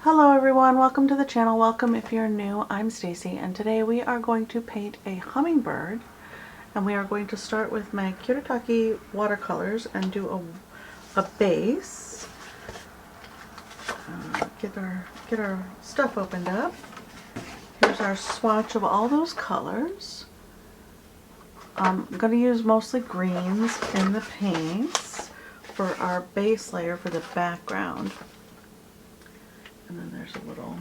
Hello everyone, welcome to the channel. Welcome if you're new. I'm Stacy and today we are going to paint a hummingbird, and we are going to start with my Kuretake watercolors and do a base. Get our stuff opened up. Here's our swatch of all those colors. I'm going to use mostly greens in the paints for our base layer for the background. And then there's a little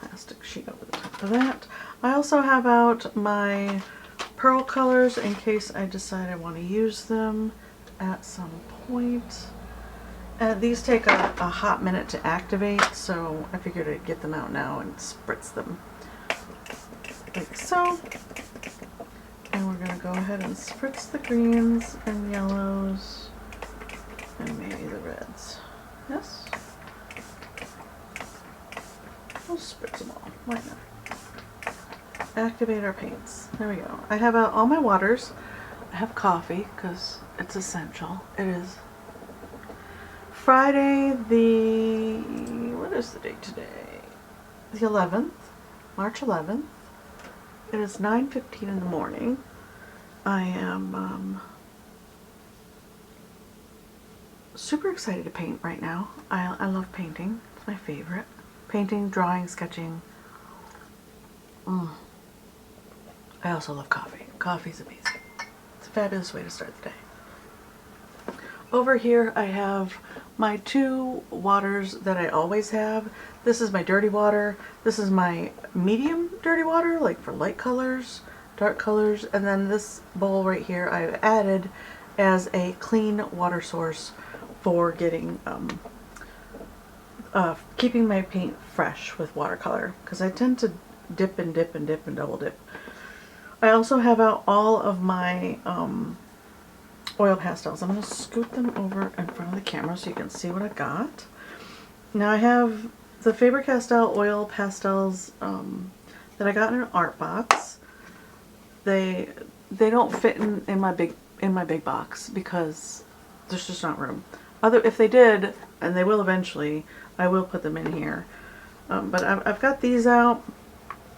plastic sheet over the top of that. I also have out my pearl colors in case I decide I want to use them at some point. These take a hot minute to activate, so I figured I'd get them out now and spritz them like so. And we're going to go ahead and spritz the greens and yellows and maybe the reds. Yes? We'll spritz them all. Why not? Activate our paints. There we go. I have out all my waters. I have coffee because it's essential. It is Friday what is the date today? The 11th, March 11th. It is 9:15 in the morning. I am super excited to paint right now. I love painting. It's my favorite. Painting, drawing, sketching. I also love coffee. Coffee's amazing. It's a fabulous way to start the day. Over here I have my two waters that I always have. This is my dirty water. This is my medium dirty water, like for light colors, dark colors. And then this bowl right here I've added as a clean water source for getting keeping my paint fresh with watercolor, because I tend to dip and dip and dip and double dip. I also have out all of my oil pastels. I'm going to scoot them over in front of the camera so you can see what I got. Now I have the Faber-Castell oil pastels that I got in an art box. They don't fit in my big box because there's just not room. If they did, and they will eventually, I will put them in here. But I've got these out.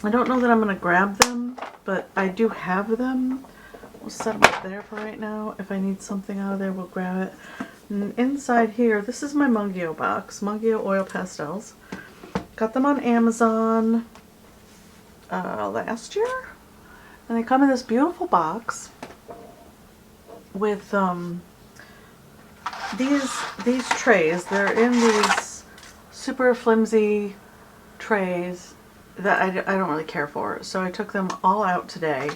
I don't know that I'm going to grab them, but I do have them. We'll set them up there for right now. If I need something out of there, we'll grab it. And inside here, this is my Mungyo box, Mungyo Oil Pastels. Got them on Amazon last year. And they come in this beautiful box with these trays. They're in these super flimsy trays that I don't really care for, so I took them all out today.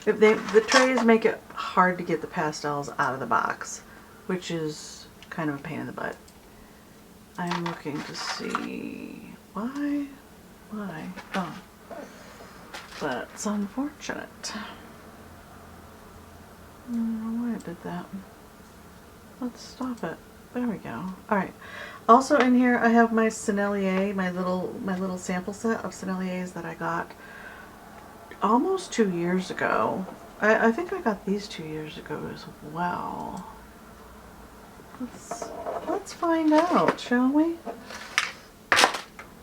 The trays make it hard to get the pastels out of the box, which is kind of a pain in the butt. I'm looking to see why. Oh, that's unfortunate. I don't know why I did that. Let's stop it. There we go. Alright. Also in here I have my Sennelier, my little sample set of Senneliers that I got almost 2 years ago. I think I got these 2 years ago as well. Let's find out, shall we?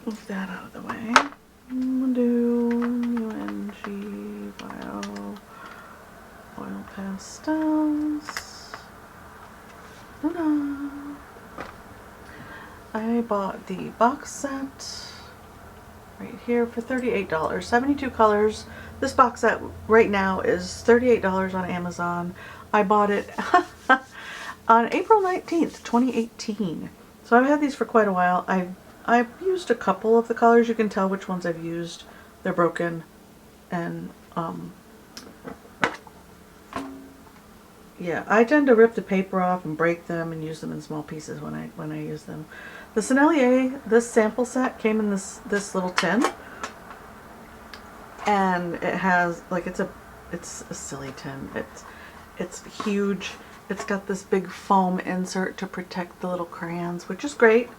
Move that out of the way. We'll do UNG Bio Oil Pastels. Ta-da! I bought the box set right here for $38. 72 colors. This box set right now is $38 on Amazon. I bought it on April 19th, 2018. So I've had these for quite a while. I've used a couple of the colors. You can tell which ones I've used. They're broken, and yeah, I tend to rip the paper off and break them and use them in small pieces when I use them. The Sennelier, this sample set came in this little tin, and it has it's a silly tin. It's huge. It's got this big foam insert to protect the little crayons, which is great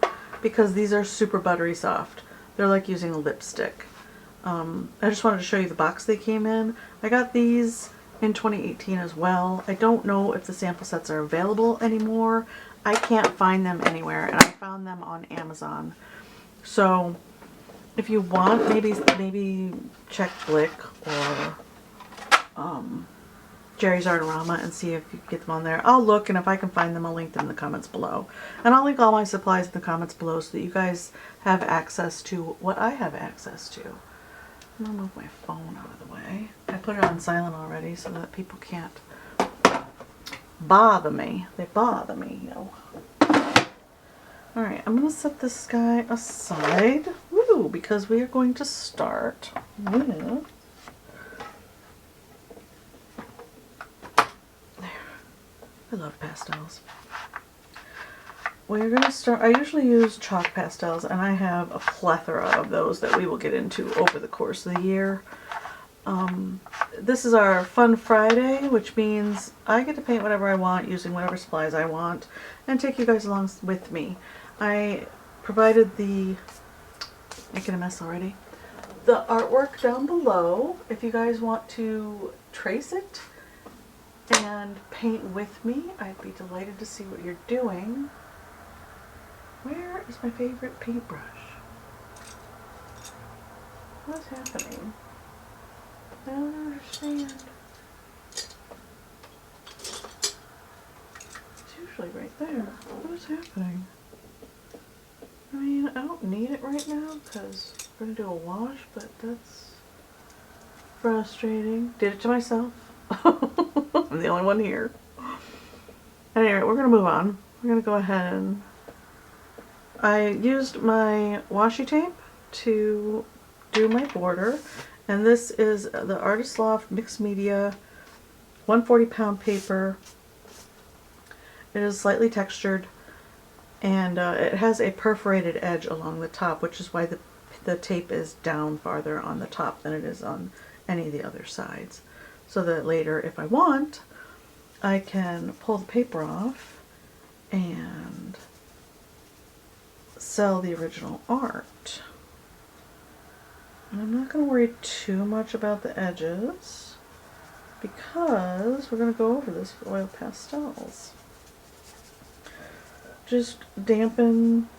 because these are super buttery soft. They're like using a lipstick. I just wanted to show you the box they came in. I got these in 2018 as well. I don't know if the sample sets are available anymore. I can't find them anywhere, and I found them on Amazon. So if you want, maybe check Blick or Jerry's Artorama and see if you can get them on there. I'll look, and if I can find them, I'll link them in the comments below. And I'll link all my supplies in the comments below so that you guys have access to what I have access to. I'm going to move my phone out of the way. I put it on silent already so that people can't bother me. They bother me, you know. Alright, I'm going to set this guy aside. Woo! Because we are going to start with... I love pastels. We're going to start, I usually use chalk pastels, and I have a plethora of those that we will get into over the course of the year. This is our Fun Friday, which means I get to paint whatever I want using whatever supplies I want and take you guys along with me. I provided the, making a mess already, the artwork down below if you guys want to trace it and paint with me. I'd be delighted to see what you're doing. Where is my favorite paintbrush? What's happening? I don't understand. It's usually right there. What is happening? I mean, I don't need it right now because we're going to do a wash, but that's frustrating. Did it to myself. I'm the only one here. At any rate, we're going to move on. We're going to go ahead and... I used my washi tape to do my border, and this is the Artist Loft Mixed Media 140-pound paper. It is slightly textured, and it has a perforated edge along the top, which is why the tape is down farther on the top than it is on any of the other sides. So that later, if I want, I can pull the paper off and sell the original art. And I'm not going to worry too much about the edges because we're going to go over this with oil pastels. Just dampen,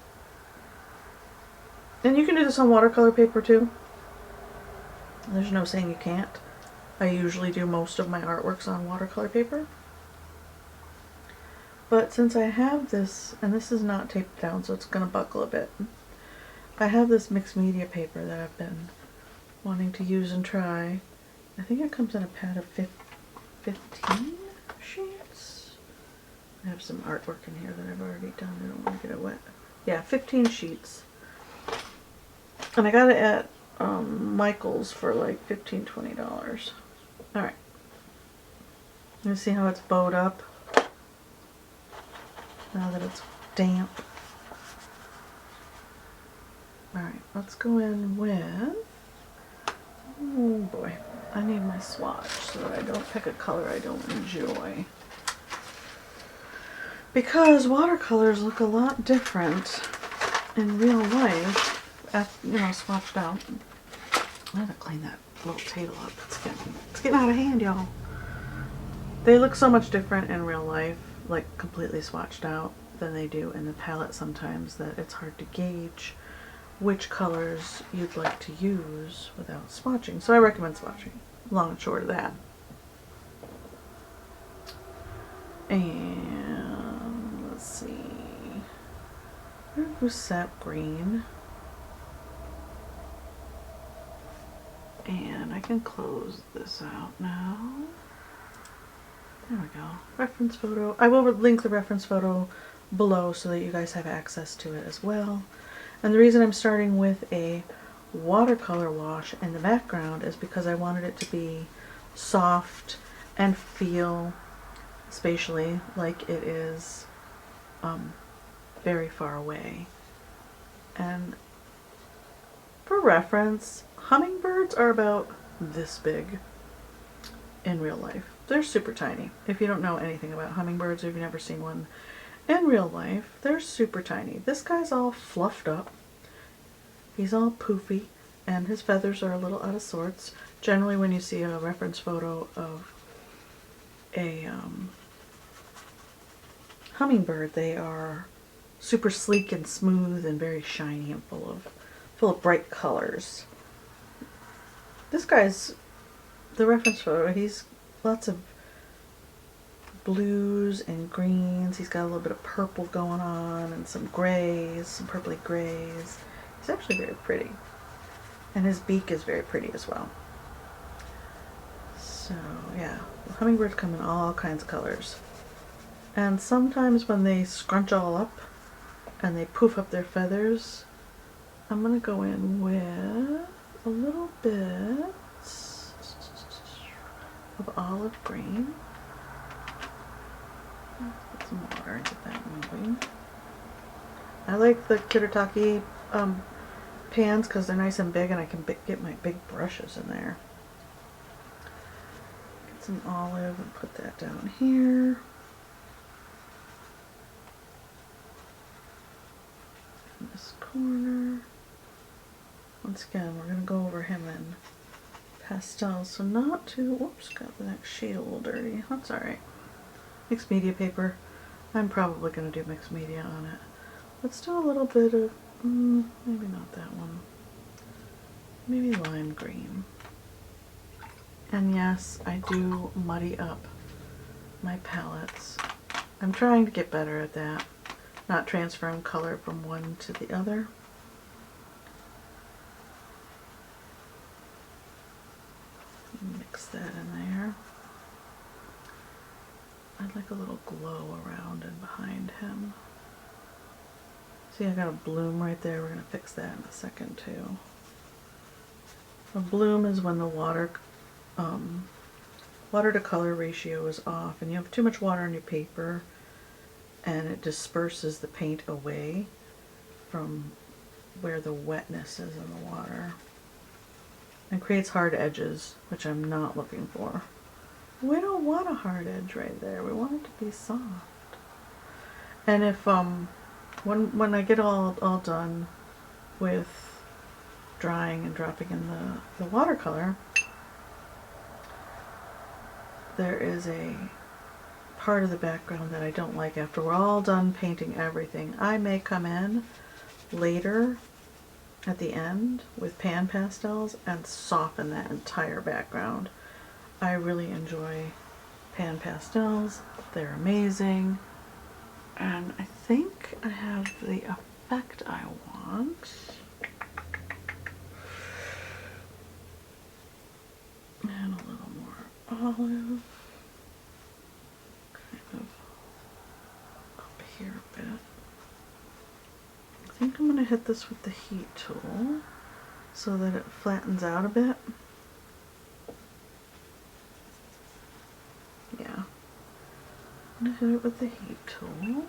and you can do this on watercolor paper too. There's no saying you can't. I usually do most of my artworks on watercolor paper. But since I have this, and this is not taped down so it's going to buckle a bit, I have this mixed media paper that I've been wanting to use and try. I think it comes in a pad of 15 sheets. I have some artwork in here that I've already done. I don't want to get it wet. Yeah, 15 sheets. And I got it at Michael's for like $15–20. Alright. You see how it's bowed up? Now that it's damp. Alright, let's go in with... Oh boy. I need my swatch so that I don't pick a color I don't enjoy. Because watercolors look a lot different in real life, swatched out. I gotta clean that little table up. It's getting out of hand, y'all. They look so much different in real life, like completely swatched out, than they do in the palette sometimes, that it's hard to gauge which colors you'd like to use without swatching. So I recommend swatching, long and short of that. And let's see, sap green. And I can close this out now. There we go. Reference photo. I will link the reference photo below so that you guys have access to it as well. And the reason I'm starting with a watercolor wash in the background is because I wanted it to be soft and feel spatially like it is very far away. And for reference, hummingbirds are about this big in real life. They're super tiny. If you don't know anything about hummingbirds, or if you've never seen one in real life, they're super tiny. This guy's all fluffed up. He's all poofy, and his feathers are a little out of sorts. Generally, when you see a reference photo of a hummingbird, they are super sleek and smooth and very shiny and full of full of bright colors. This guy's, the reference photo, he's lots of blues and greens. He's got a little bit of purple going on and some grays, some purpley grays. He's actually very pretty. And his beak is very pretty as well. So yeah, hummingbirds come in all kinds of colors. And sometimes when they scrunch all up and they poof up their feathers, I'm going to go in with a little bit of olive green. Put some water, get that moving. I like the Kuretake pans because they're nice and big and I can get my big brushes in there. Get some olive and put that down here. In this corner. Once again, we're going to go over him in pastels, so not too, whoops, got the next sheet a little dirty. That's alright. Mixed media paper. I'm probably going to do mixed media on it. Let's do a little bit of, maybe not that one. Maybe lime green. And yes, I do muddy up my palettes. I'm trying to get better at that. Not transferring color from one to the other. Mix that in there. I'd like a little glow around and behind him. See, I got a bloom right there. We're going to fix that in a second too. A bloom is when the water to color ratio is off and you have too much water on your paper and it disperses the paint away from where the wetness is in the water. And creates hard edges, which I'm not looking for. We don't want a hard edge right there. We want it to be soft. And if when I get all done with drying and dropping in the watercolor, there is a part of the background that I don't like. After we're all done painting everything, I may come in later at the end with pan pastels and soften that entire background. I really enjoy pan pastels. They're amazing. And I think I have the effect I want. And a little more olive. Kind of up here a bit. I think I'm going to hit this with the heat tool so that it flattens out a bit. Yeah. I'm going to hit it with the heat tool.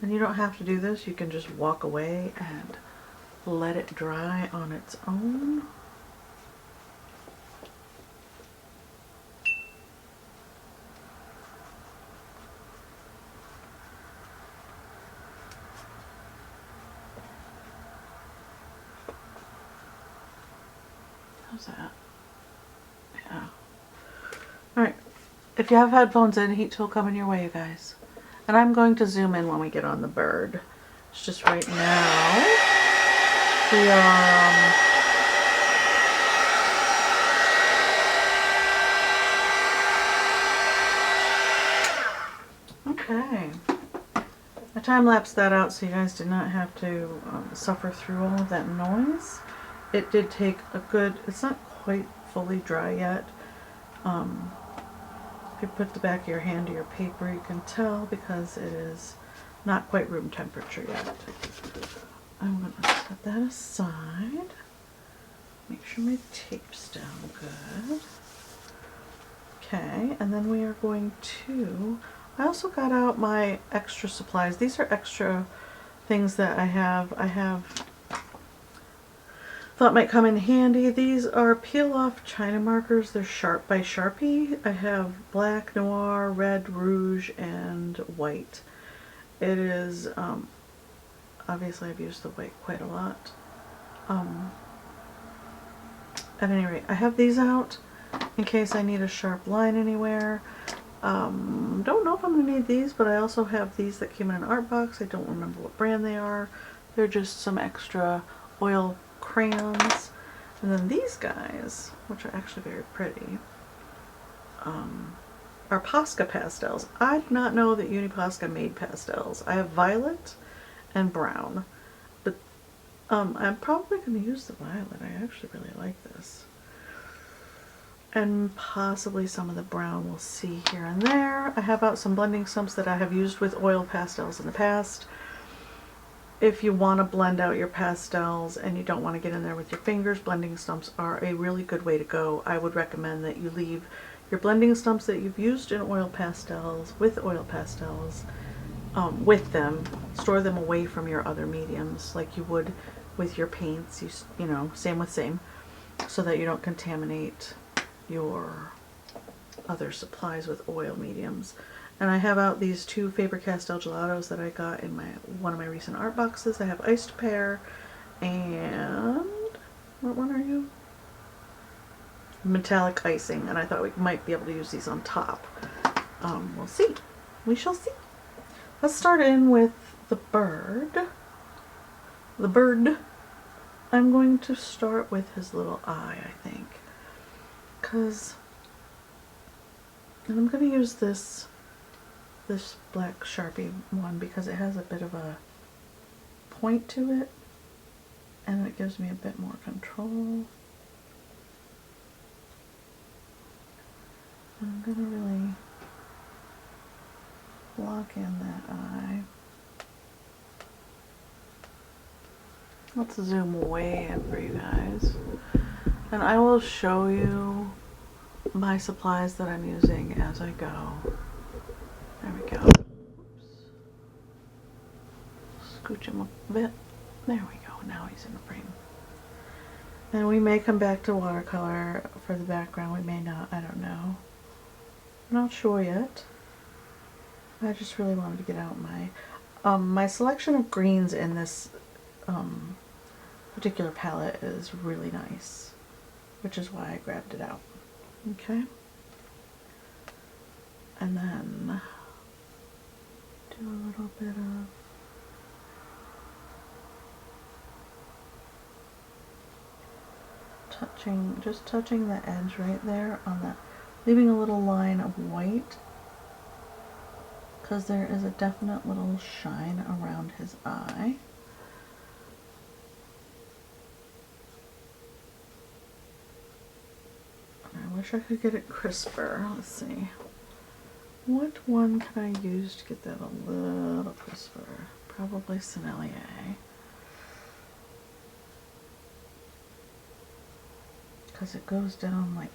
And you don't have to do this, you can just walk away and let it dry on its own. How's that? Yeah. Alright. If you have headphones in, heat tool coming your way, you guys. And I'm going to zoom in when we get on the bird. It's just right now we are okay. I time-lapsed that out so you guys did not have to suffer through all of that noise. It did take a good, it's not quite fully dry yet. If you put the back of your hand to your paper, you can tell because it is not quite room temperature yet. I'm going to set that aside. Make sure my tape's down good. Okay, and then we are going to, I also got out my extra supplies. These are extra things that I have thought might come in handy. These are peel off China markers. They're Sharp by Sharpie. I have black, noir, red, rouge, and white. It is, obviously I've used the white quite a lot. At any rate, I have these out in case I need a sharp line anywhere. Don't know if I'm going to need these, but I also have these that came in an art box. I don't remember what brand they are. They're just some extra oil crayons. And then these guys, which are actually very pretty, are Posca pastels. I did not know that Uniposca made pastels. I have violet and brown, but I'm probably going to use the violet. I actually really like this. And possibly some of the brown we'll see here and there. I have out some blending stumps that I have used with oil pastels in the past. If you want to blend out your pastels and you don't want to get in there with your fingers, blending stumps are a really good way to go. I would recommend that you leave your blending stumps that you've used in oil pastels with with them. Store them away from your other mediums like you would with your paints, you know, same with same, so that you don't contaminate your other supplies with oil mediums. And I have out these two Faber-Castell gelatos that I got in one of my recent art boxes. I have Iced Pear and, what one are you? Metallic Icing, and I thought we might be able to use these on top. We'll see. We shall see. Let's start in with the bird. The bird. I'm going to start with his little eye, I think. And I'm going to use this black Sharpie one because it has a bit of a point to it and it gives me a bit more control. I'm going to really block in that eye. Let's zoom way in for you guys. And I will show you my supplies that I'm using as I go. There we go. Oops. Scooch him a bit. There we go. Now he's in the frame. And we may come back to watercolor for the background. We may not. I don't know. I'm not sure yet. I just really wanted to get out my selection of greens in this particular palette is really nice, which is why I grabbed it out. Okay. And then do a little bit of just touching the edge right there on that, leaving a little line of white because there is a definite little shine around his eye. I wish I could get it crisper. Let's see. What one can I use to get that a little crisper? Probably Sennelier. Because it goes down like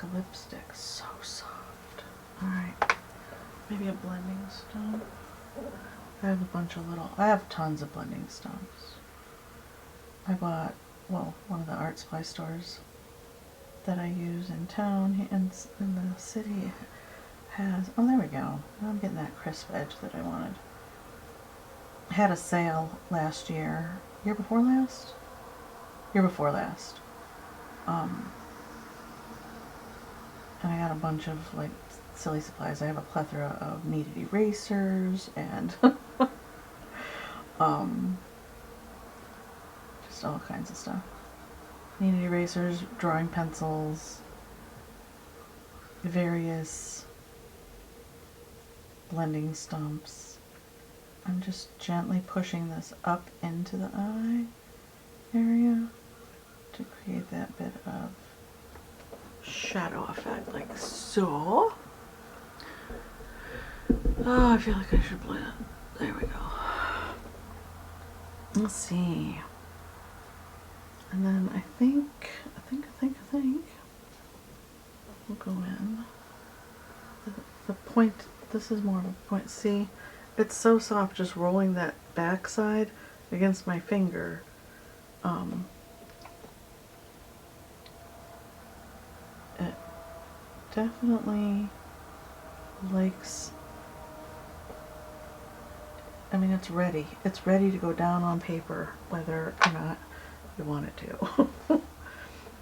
a lipstick. So soft. Alright. Maybe a blending stump. I have tons of blending stumps. I bought, well, one of the art supply stores that I use in town, in the city has, oh there we go, now I'm getting that crisp edge that I wanted. Had a sale last year, year before last, and I got a bunch of like silly supplies. I have a plethora of kneaded erasers and just all kinds of stuff. Kneaded erasers, drawing pencils, various blending stumps. I'm just gently pushing this up into the eye area to create that bit of shadow effect, like so. Oh, I feel like I should blend. There we go. Let's see. And then I think we'll go in. The point, this is more of a point. See, it's so soft just rolling that back side against my finger. It definitely likes, I mean, it's ready. It's ready to go down on paper, whether or not you want it to.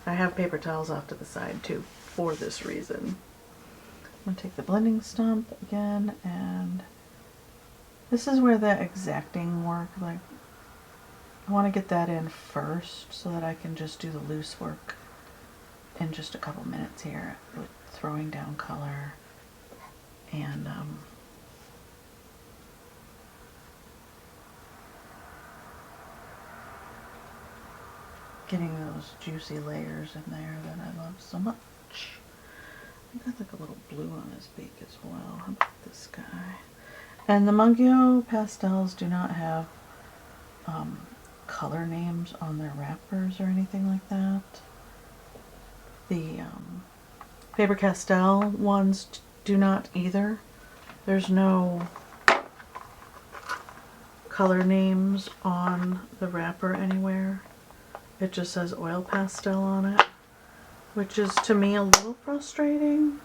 I have paper towels off to the side too, for this reason. I'm going to take the blending stump again and This is where the exacting work, like, I want to get that in first so that I can just do the loose work in just a couple minutes here with throwing down color and getting those juicy layers in there that I love so much. I think I'd like a little blue on his beak as well. How about this guy? And the Mungyo pastels do not have color names on their wrappers or anything like that. The Faber-Castell ones do not either. There's no color names on the wrapper anywhere. It just says oil pastel on it, which is to me a little frustrating.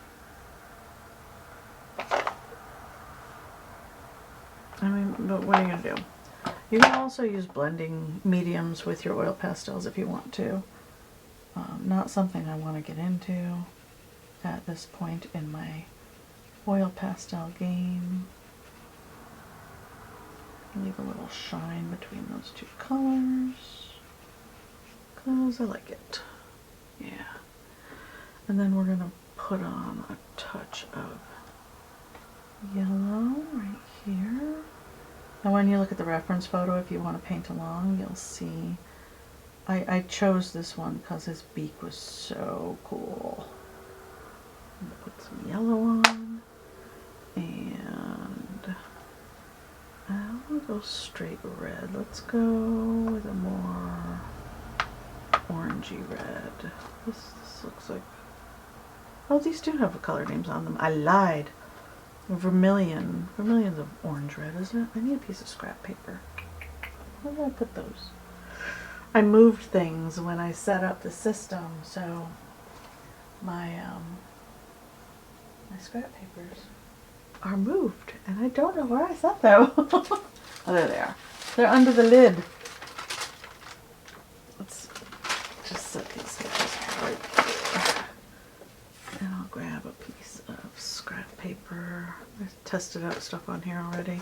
I mean, but what are you gonna do? You can also use blending mediums with your oil pastels if you want to. Not something I want to get into at this point in my oil pastel game. Leave a little shine between those two colors because I like it. Yeah. And then we're going to put on a touch of yellow right here. Now when you look at the reference photo, if you want to paint along, you'll see I chose this one because his beak was so cool. I'm going to put some yellow on, and I'll go straight red. Let's go with a more orangey red. This looks like, oh, these do have the color names on them. I lied. Vermilion. Vermilion's of orange red, isn't it? I need a piece of scrap paper. Where did I put those? I moved things when I set up the system, so my my scrap papers are moved, and I don't know where I set them. Oh, there they are. They're under the lid. Let's just set these guys right here. And I'll grab a piece of scrap paper. I tested out stuff on here already.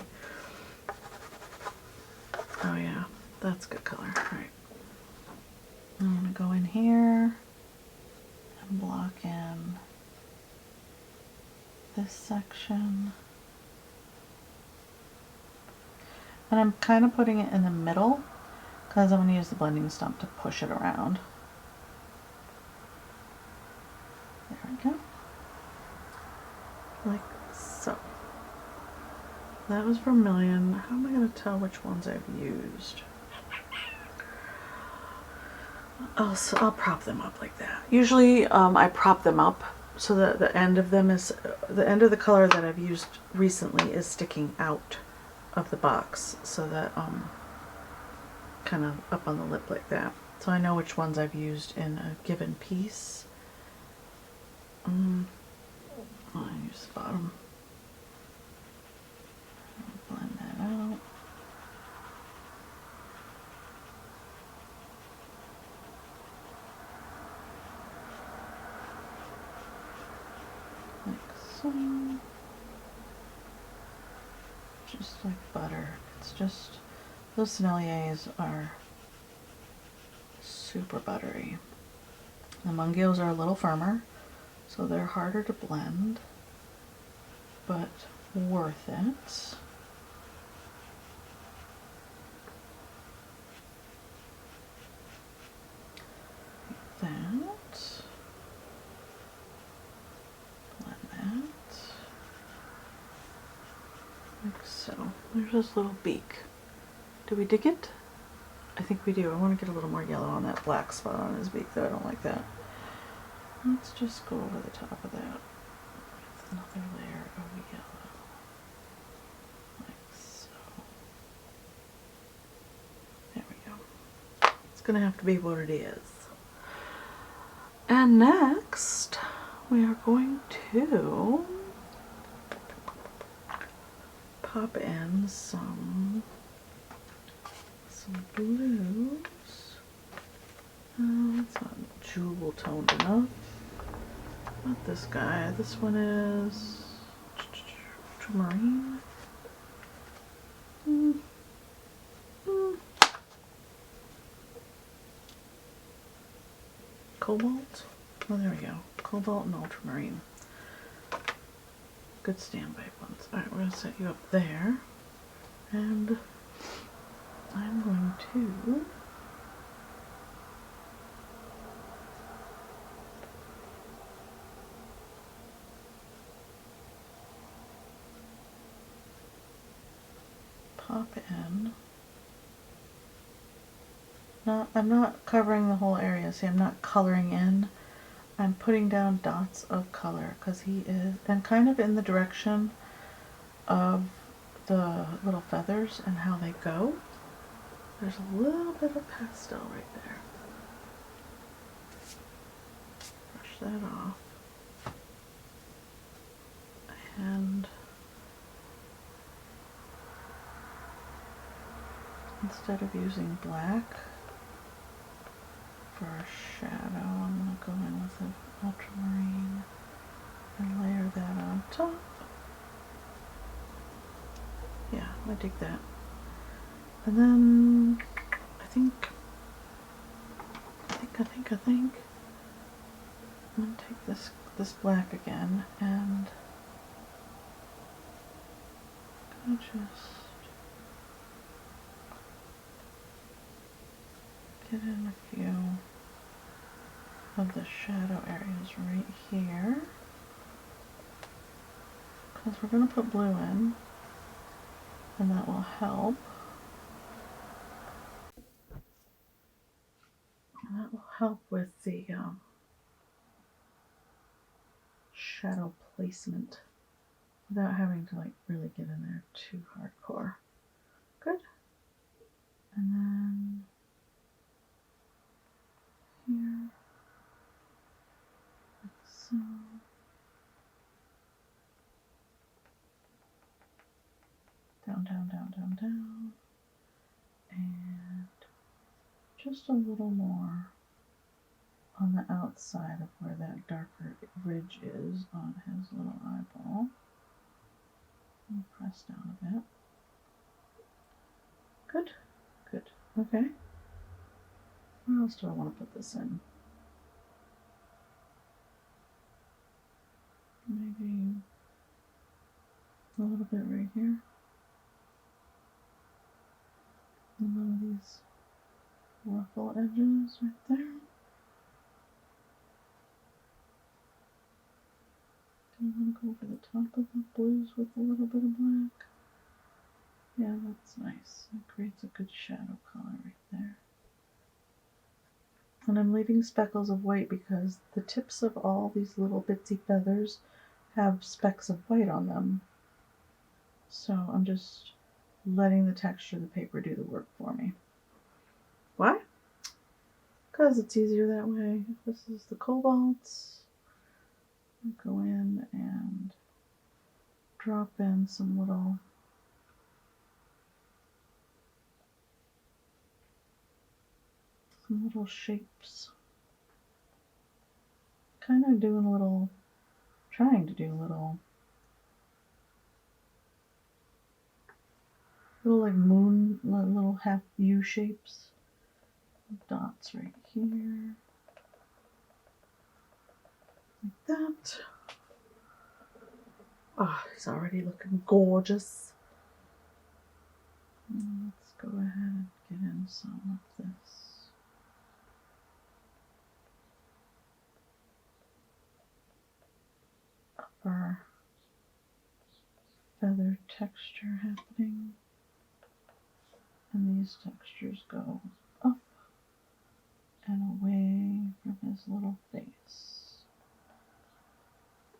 Oh yeah, that's good color. All right. I'm going to go in here and block in this section. And I'm kind of putting it in the middle because I'm going to use the blending stump to push it around. There we go. Like so. That was vermilion. How am I going to tell which ones I've used? I'll prop them up like that. Usually I prop them up so that the end of them is, the end of the color that I've used recently is sticking out of the box, so that kind of up on the lip like that. So I know which ones I've used in a given piece. I use the bottom. Blend that out. So, just like butter. It's just, those Senneliers are super buttery. The Mungyos are a little firmer, so they're harder to blend, but worth it. Like that. Like so. There's this little beak. Do we dig it? I think we do. I want to get a little more yellow on that black spot on his beak, though. I don't like that. Let's just go over the top of that with another layer of yellow. Like so. There we go. It's going to have to be what it is. And next, we are going to pop in some blues. It's not jewel toned enough. Not this guy. This one is marine. cobalt. Oh, there we go. Cobalt and ultramarine. Good standby ones. Alright, we're going to set you up there. And I'm going to pop in. I'm not covering the whole area. See, I'm not coloring in. I'm putting down dots of color because he is, and kind of in the direction of the little feathers and how they go. There's a little bit of pastel right there. Brush that off. And instead of using black for a shadow, I'm going to go in with an ultramarine and layer that on top. Yeah, I dig that. And then I think I'm gonna take this black again and I'm gonna just get in a few of the shadow areas right here, because we're going to put blue in and that will help. And that will help with the shadow placement without having to like really get in there too hardcore. Good. And then here, like so. Down, down, down, down, down. And just a little more on the outside of where that darker ridge is on his little eyeball. And press down a bit. Good, good. Okay. Where else do I want to put this in? Maybe a little bit right here. And one of these ruffle edges right there. Do you want to go over the top of the blues with a little bit of black? Yeah, that's nice. It creates a good shadow color right there. And I'm leaving speckles of white because the tips of all these little bitsy feathers have specks of white on them. So I'm just letting the texture of the paper do the work for me. Why? Because it's easier that way. This is the cobalts. I'll go in and drop in some little shapes. Kind of doing a little, trying to do little like moon, little half U shapes. Dots right here. Like that. Oh, he's already looking gorgeous. Let's go ahead and get in some of this upper feather texture happening. And these textures go up and away from his little face.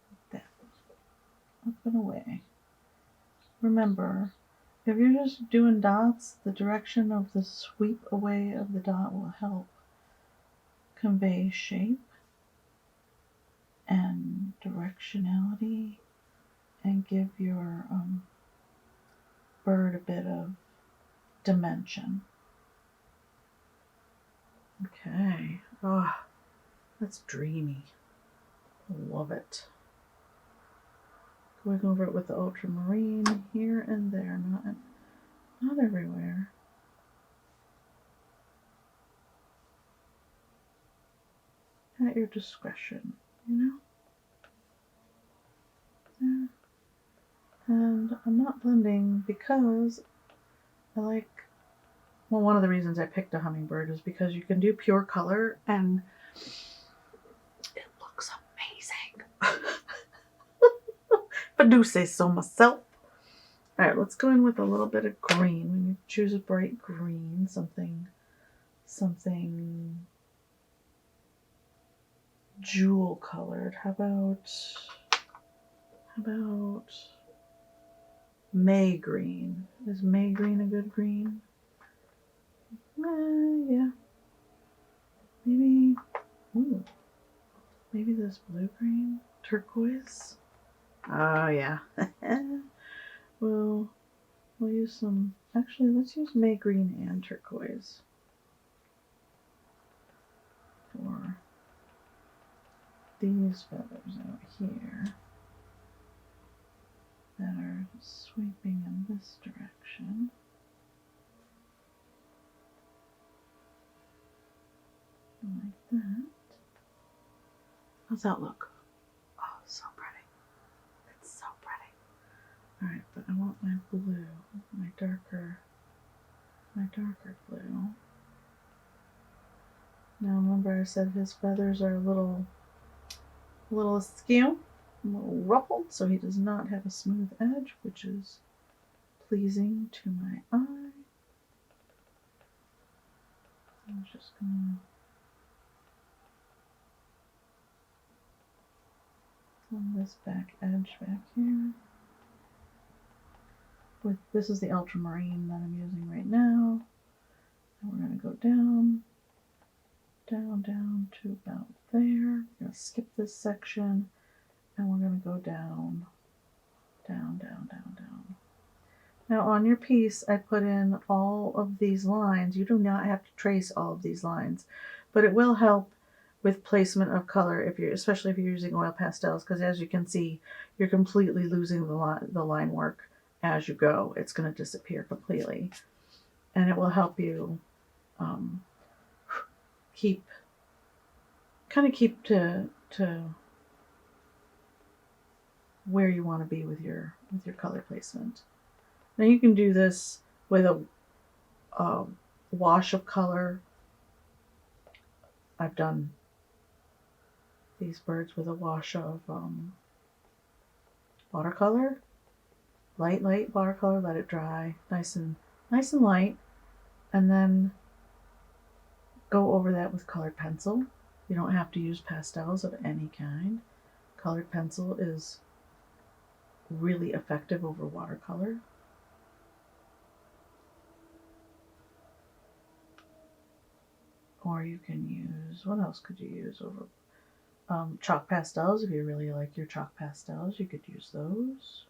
Like that. Up and away. Remember, if you're just doing dots, the direction of the sweep away of the dot will help convey shape and directionality and give your bird a bit of dimension. Okay. Oh, that's dreamy. Love it. Going over it with the ultramarine here and there, not everywhere. your discretion, you know? There. And I'm not blending because I like, well, one of the reasons I picked a hummingbird is because you can do pure color and it looks amazing. If I do say so myself. All right, let's go in with a little bit of green. When you choose a bright green, something jewel colored. How about May green? Is May green a good green? Yeah. Maybe, ooh, maybe this blue green? Turquoise? Oh, yeah. We'll use some, actually, let's use May green and turquoise for these feathers out here that are sweeping in this direction. Like that. How's that look? Oh, so pretty. It's so pretty. Alright, but I want my blue, my darker blue. Now remember I said his feathers are a little askew, a little ruffled, so he does not have a smooth edge, which is pleasing to my eye. I'm just gonna on this back edge back here. This is the ultramarine that I'm using right now. And we're going to go down to about there. We're going to skip this section and we're going to go down. Now on your piece, I put in all of these lines. You do not have to trace all of these lines, but it will help with placement of color, especially if you're using oil pastels, because as you can see, you're completely losing the line work as you go. It's going to disappear completely, and it will help you keep to where you want to be with your color placement. Now you can do this with a wash of color. I've done these birds with a wash of watercolor, light watercolor. Let it dry, nice and light, and then go over that with colored pencil. You don't have to use pastels of any kind. Colored pencil is really effective over watercolor. Or you can use, what else could you use over chalk pastels? If you really like your chalk pastels, you could use those.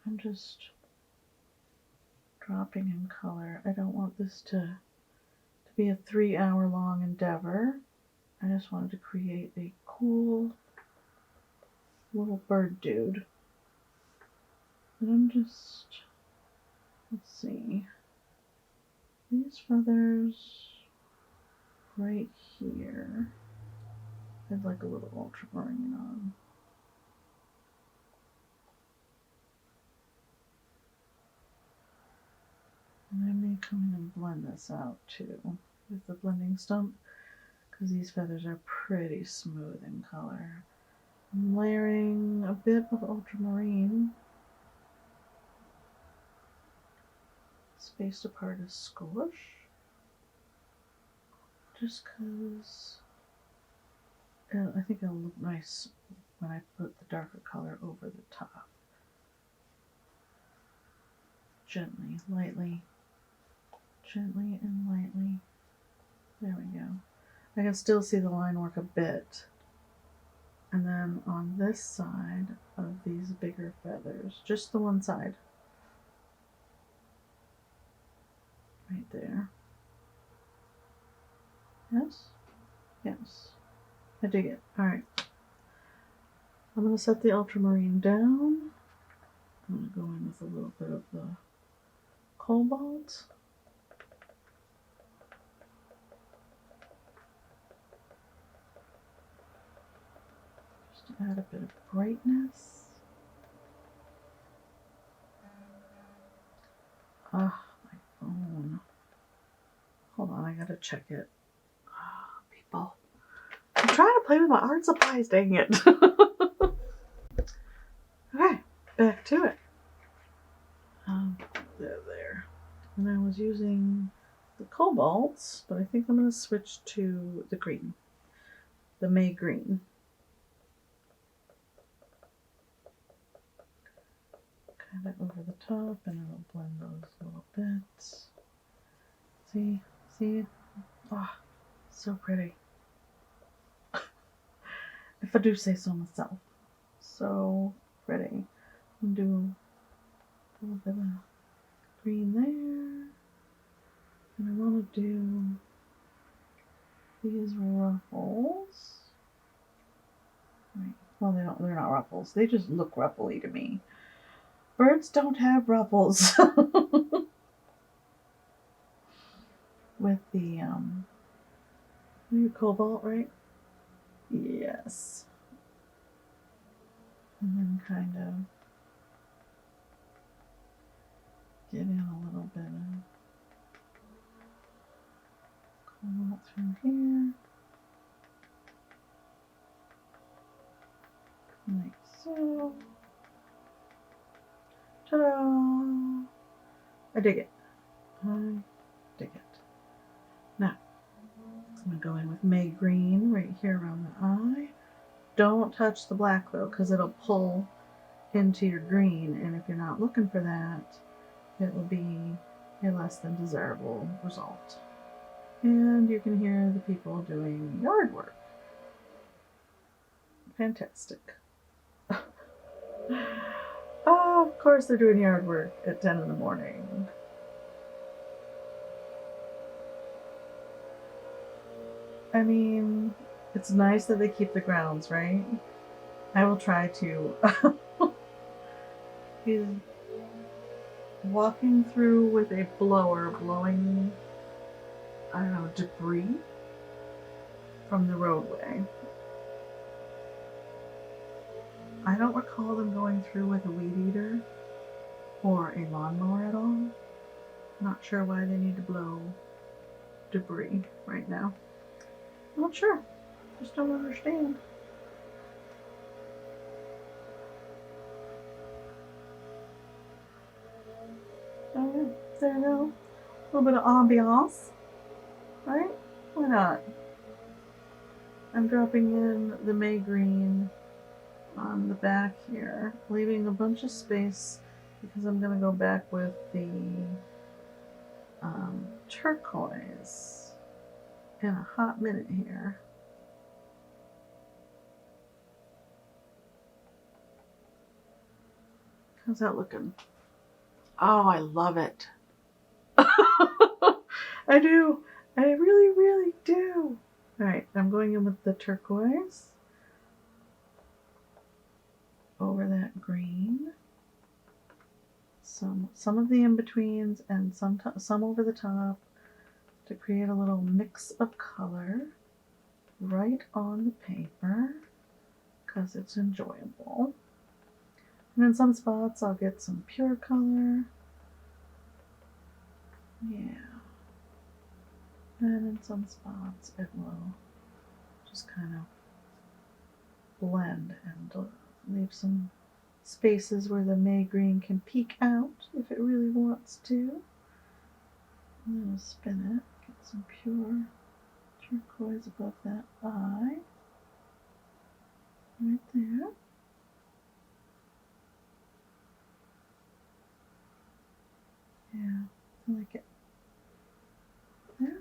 I'm just dropping in color. I don't want this to be a 3-hour long endeavor. I just wanted to create a cool little bird dude. And I'm just, let's see, these feathers right here, I'd like a little ultramarine on. And I may come in and blend this out too with the blending stump, because these feathers are pretty smooth in color. I'm layering a bit of ultramarine spaced apart a skosh, just because I think it'll look nice when I put the darker color over the top. Gently and lightly. There we go. I can still see the line work a bit. And then on this side of these bigger feathers, just the one side, right there. Yes, I dig it. All right, I'm going to set the ultramarine down. I'm going to go in with a little bit of the cobalt. add a bit of brightness. Ah, my phone. Hold on, I gotta check it. Ah, people. I'm trying to play with my art supplies, dang it. Okay, back to it. There. And I was using the cobalts, but I think I'm going to switch to the green. The May green. Kind of over the top, and it'll blend those little bits. See? Ah, oh, so pretty. If I do say so myself. So pretty. I'm doing a little bit of green there. And I want to do these ruffles. Right. Well, they're not ruffles. They just look ruffly to me. Birds don't have ruffles. With the new cobalt, right? Yes. And then kind of get in a little bit of cobalt through here. Like so. Ta-da! I dig it. I dig it. Now, I'm going to go in with May green right here around the eye. Don't touch the black though, because it'll pull into your green, and if you're not looking for that, it will be a less than desirable result. And you can hear the people doing yard work. Fantastic. Oh, of course they're doing yard work at 10 in the morning. I mean, it's nice that they keep the grounds, right? I will try to. He's walking through with a blower, blowing, I don't know, debris from the roadway. I don't recall them going through with a weed eater or a lawnmower at all. Not sure why they need to blow debris right now. Not sure. Just don't understand. Oh yeah, there you go. A little bit of ambiance, right? Why not? I'm dropping in the May green on the back here, leaving a bunch of space because I'm going to go back with the turquoise in a hot minute here. How's that looking? Oh, I love it. I do. I really, really do. Alright, I'm going in with the turquoise over that green. Some of the in-betweens and some over the top to create a little mix of color right on the paper because it's enjoyable. And in some spots I'll get some pure color. Yeah. And in some spots it will just kind of blend and leave some spaces where the May green can peek out if it really wants to. And then I'll spin it, get some pure turquoise above that eye. Right there. Yeah, I like it. There.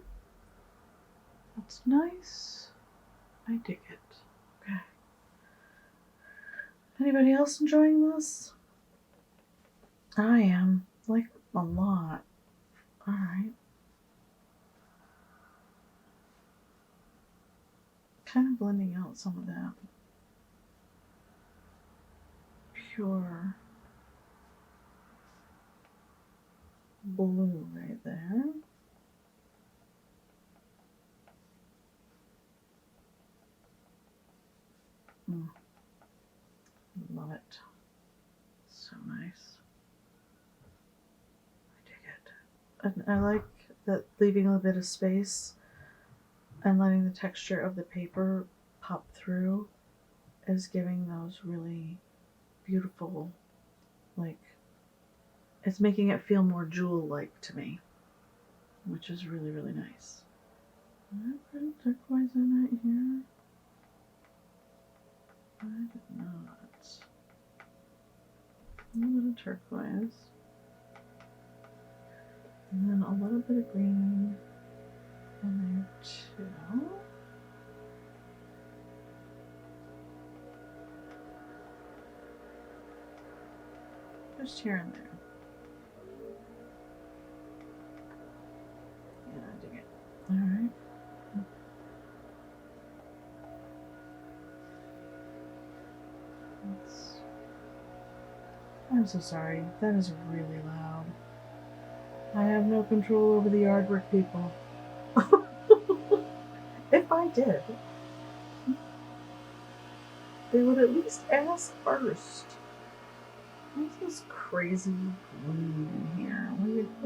That's nice. I dig it. Okay. Anybody else enjoying this? I am. Like a lot. Alright. Kind of blending out some of that pure blue right there. And I like that leaving a bit of space and letting the texture of the paper pop through is giving those really beautiful, like, it's making it feel more jewel-like to me, which is really, really nice. Did I put a turquoise in right here? I did not. A little bit of turquoise. And then a little bit of green in there too. Just here and there. Yeah, I dig it. Alright. I'm so sorry. That is really loud. I have no control over the aardwork people. If I did, they would at least ask first. What's this crazy green in here?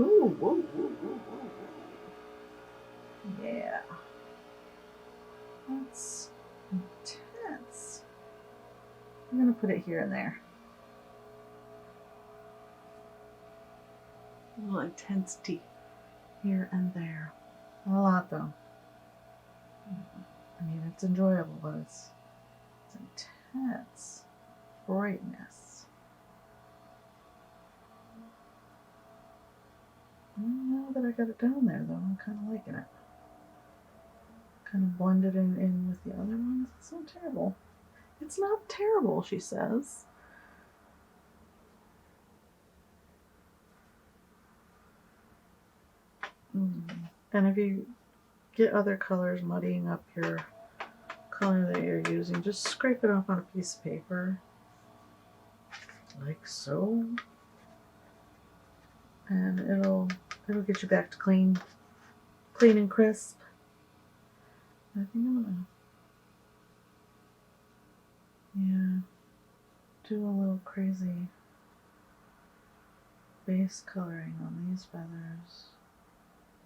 Ooh, whoa, whoa, whoa, whoa. Yeah. That's intense. I'm gonna put it here and there. A little intensity here and there. Not a lot though. I mean, it's enjoyable, but it's intense brightness. Now that I got it down there though, I'm kind of liking it. Kind of blended in with the other ones. It's not terrible. It's not terrible, she says. And if you get other colors muddying up your color that you're using, just scrape it off on a piece of paper, like so, and it'll get you back to clean and crisp. I think I'm gonna, do a little crazy base coloring on these feathers.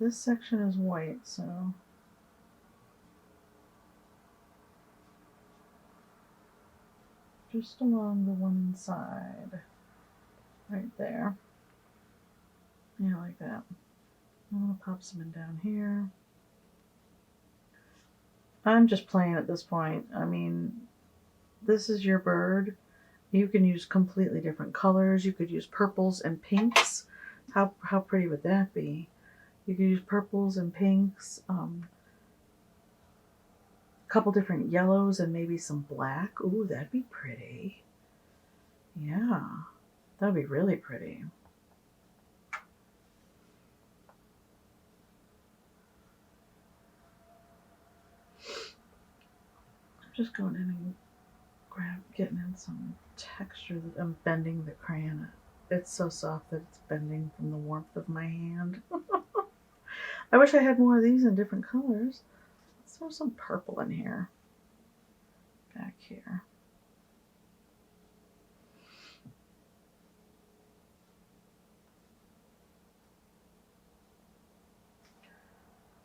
This section is white, so just along the one side, right there. Yeah, like that. I'm gonna pop some in down here. I'm just playing at this point. I mean, this is your bird. You can use completely different colors. You could use purples and pinks. How pretty would that be? You could use purples and pinks, a couple different yellows and maybe some black. Ooh, that'd be pretty. Yeah, that'd be really pretty. I'm just going in and getting in some texture. I'm bending the crayon. It's so soft that it's bending from the warmth of my hand. I wish I had more of these in different colors. Let's throw some purple in here. Back here.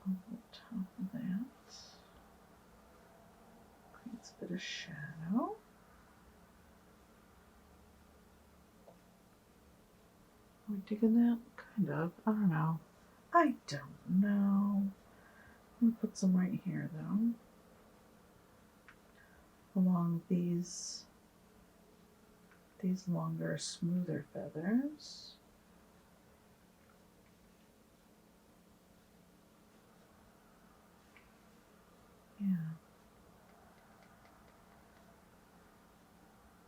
Over top of that. Creates a bit of shadow. Are we digging that? Kind of. I don't know. I don't know. I'm going to put some right here, though. Along these longer, smoother feathers. Yeah.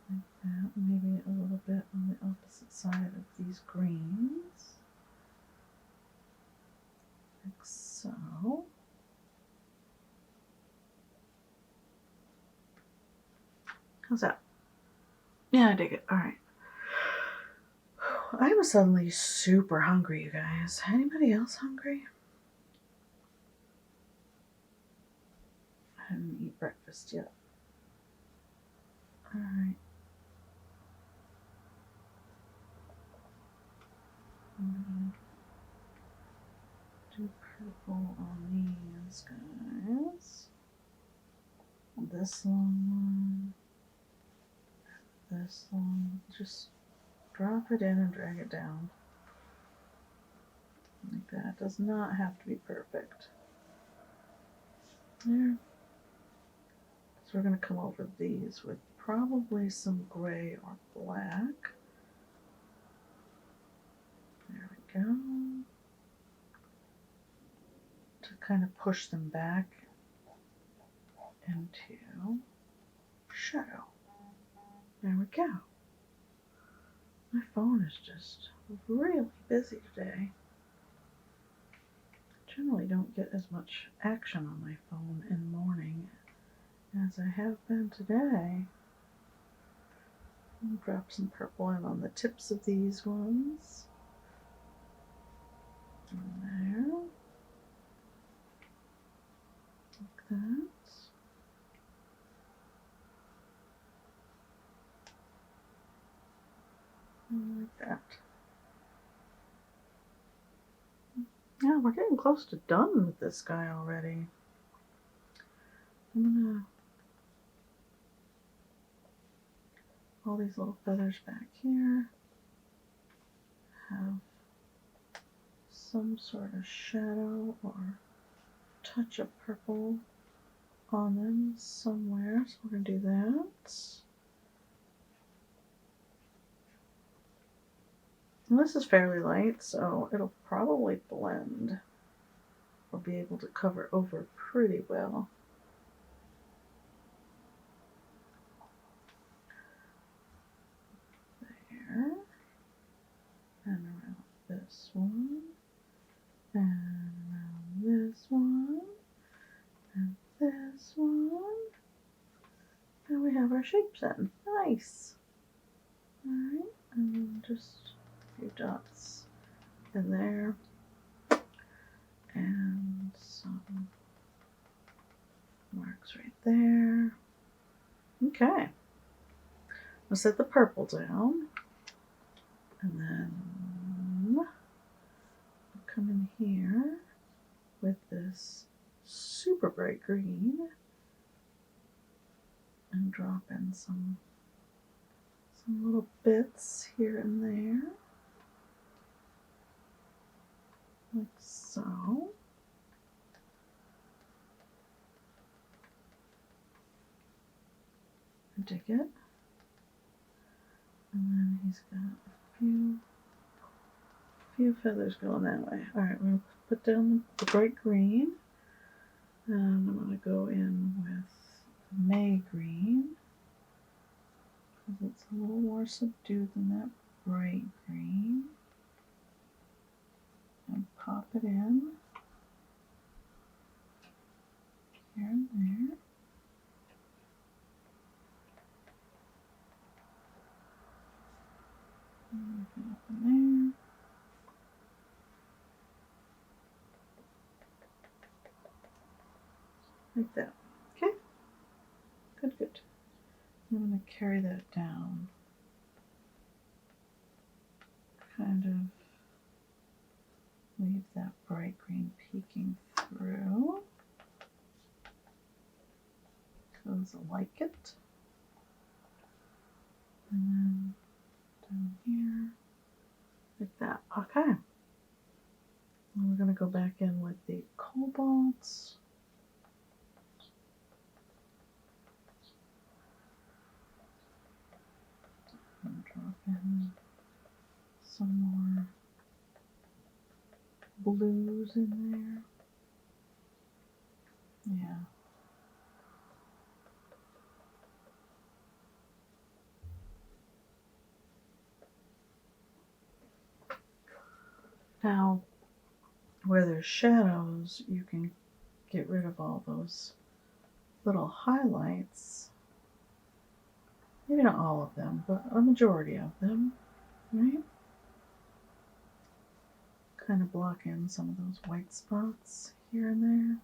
Like that. Maybe a little bit on the opposite side of these greens. Like so. How's that? Yeah, I dig it. All right. I'm suddenly super hungry, you guys. Anybody else hungry? I didn't eat breakfast yet. All right. purple on these guys. This long one. This one. Just drop it in and drag it down. Like that. Does not have to be perfect. There. So we're going to come over these with probably some gray or black. There we go. To kind of push them back into shadow. There we go. My phone is just really busy today. I generally don't get as much action on my phone in the morning as I have been today. I'll drop some purple in on the tips of these ones. And there. Like that. And like that. Yeah, we're getting close to done with this guy already. I'm gonna all these little feathers back here have some sort of shadow or touch of purple on them somewhere, so we're going to do that. And this is fairly light, so it'll probably blend. We'll be able to cover over pretty well. There. And around this one. And around this one. And this one. And we have our shapes in. Nice. Alright, and then just a few dots in there. And some marks right there. Okay. I'll set the purple down. And then I'll come in here with this super bright green and drop in some little bits here and there, like so. I dig it. And then he's got a few feathers going that way. All right, we're going to put down the bright green. And I'm going to go in with May green, because it's a little more subdued than that bright green. And pop it in here and there. And get up in there. Like that. Okay? Good, good. I'm going to carry that down. Kind of leave that bright green peeking through, because I like it. And then down here, like that. Okay. And we're going to go back in with the cobalts. And drop in some more blues in there. Yeah. Now, where there's shadows, you can get rid of all those little highlights. Maybe not all of them, but a majority of them, right? Kind of block in some of those white spots here and there.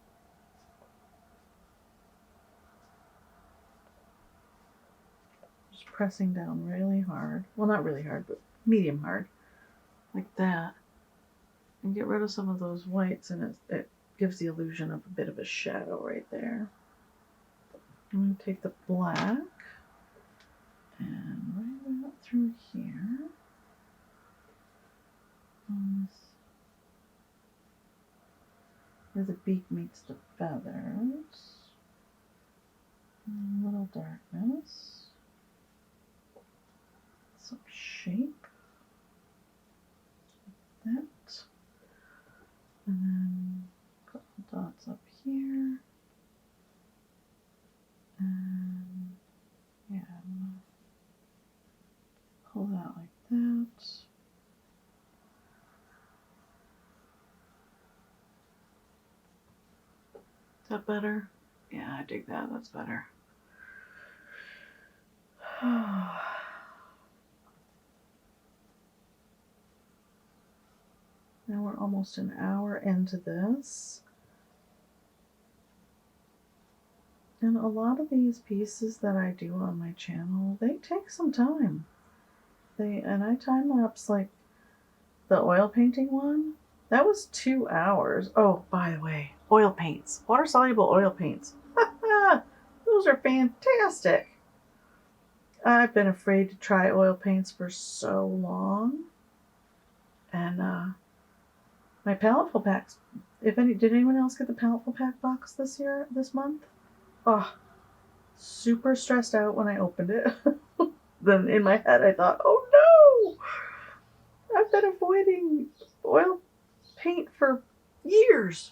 Just pressing down really hard. Well, not really hard, but medium hard. Like that. and get rid of some of those whites, and it gives the illusion of a bit of a shadow right there. I'm going to take the black and right out through here. Where the beak meets the feathers. A little darkness. Some shape. Like that. And then a couple dots up here. And yeah, I'm gonna pull that like that. Is that better? Yeah, I dig that. That's better. Now we're almost an hour into this. And a lot of these pieces that I do on my channel, they take some time. And I time-lapse like the oil painting one. That was 2 hours. Oh, by the way, oil paints. Water-soluble oil paints. Those are fantastic. I've been afraid to try oil paints for so long. And my Paletful packs. Did anyone else get the Paletful pack box this month? Oh, super stressed out when I opened it. Then in my head I thought, oh no! I've been avoiding oil paint for years.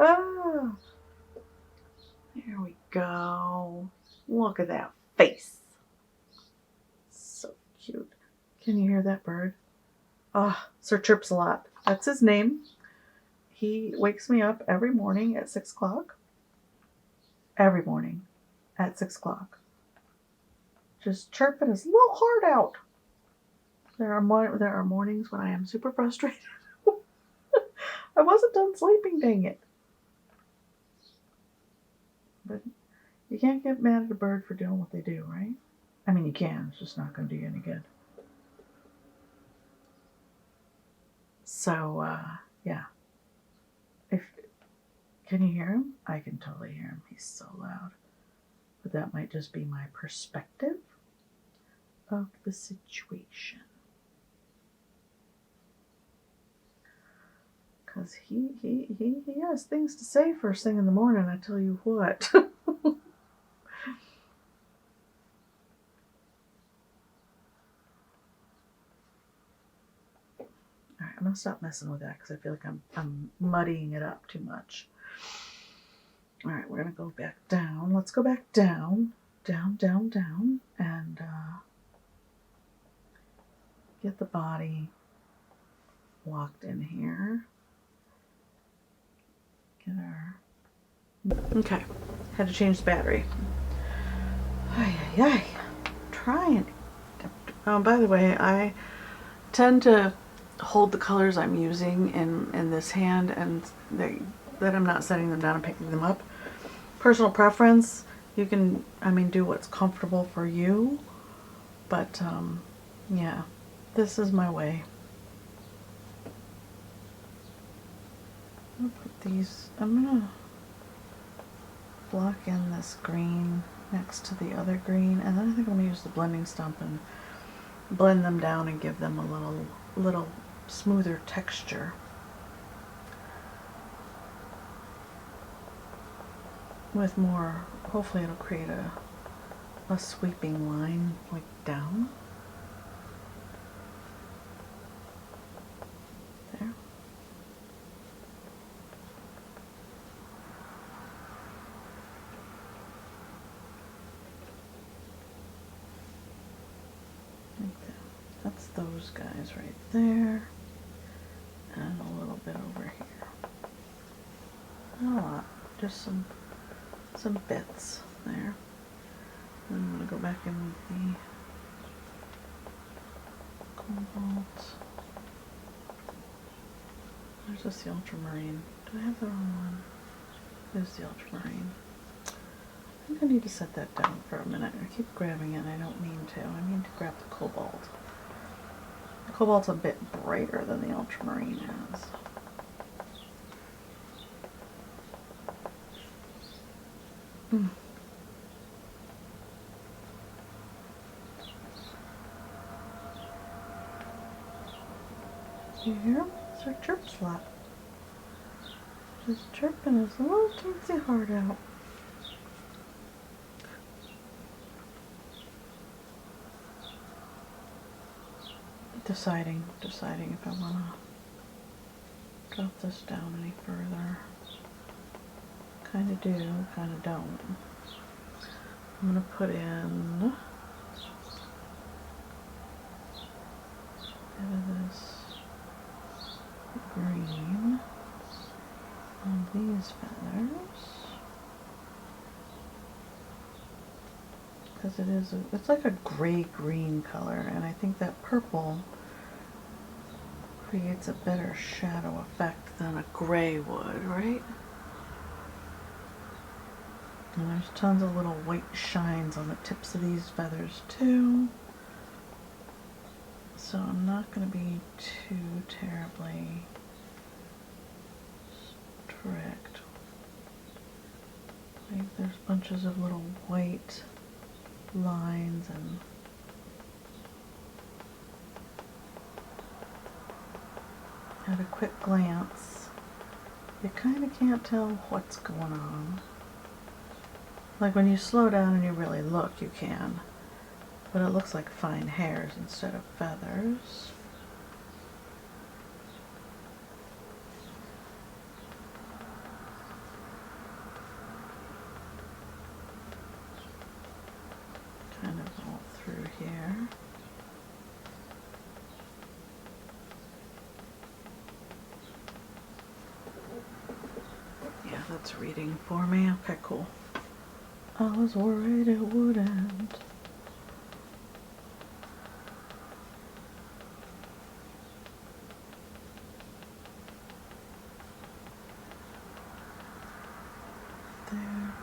Ah, there we go. Look at that face. So cute. Can you hear that bird? Ah, Sir Chirps a Lot. That's his name. He wakes me up every morning at 6 o'clock. Every morning at 6 o'clock. Just chirping his little heart out. There are mornings when I am super frustrated. I wasn't done sleeping, dang it. But you can't get mad at a bird for doing what they do, right? I mean, you can. It's just not going to do you any good. So, yeah. Can you hear him? I can totally hear him. He's so loud. But that might just be my perspective of the situation. Because he has things to say first thing in the morning, I tell you what. Alright, I'm going to stop messing with that because I feel like I'm muddying it up too much. Alright, we're going to go back down. Let's go back down. Down, down, down. And get the body locked in here. Get our... Okay, had to change the battery. Ay. Trying. Oh, by the way, I tend to hold the colors I'm using in this hand, and that I'm not setting them down and picking them up. Personal preference. You can, do what's comfortable for you. But, yeah, this is my way. I'm gonna block in this green next to the other green, and then I think I'm gonna use the blending stump and blend them down and give them a little smoother texture. With more, hopefully it'll create a sweeping line like down. There. Like that. That's those guys right there. And a little bit over here. Not a lot, just some bits there. And I'm going to go back in with the cobalt. There's just the ultramarine. Do I have the wrong one? There's the ultramarine. I think I need to set that down for a minute. I keep grabbing it and I don't mean to. I mean to grab the cobalt. The Cobalt's a bit brighter than the ultramarine is. You hear him? It's our chirp slot. Just chirping his little teensy heart out. Deciding if I want to drop this down any further. Kind of do, kind of don't. I'm going to put in a bit of this green on these feathers. Because it's like a gray-green color, and I think that purple creates a better shadow effect than a gray would, right? And there's tons of little white shines on the tips of these feathers too. So I'm not going to be too terribly strict. Like there's bunches of little white lines and at a quick glance you kind of can't tell what's going on. Like when you slow down and you really look, you can, but it looks like fine hairs instead of feathers. Kind of all through here. Yeah, that's reading for me. Okay, cool. I was worried it wouldn't. There.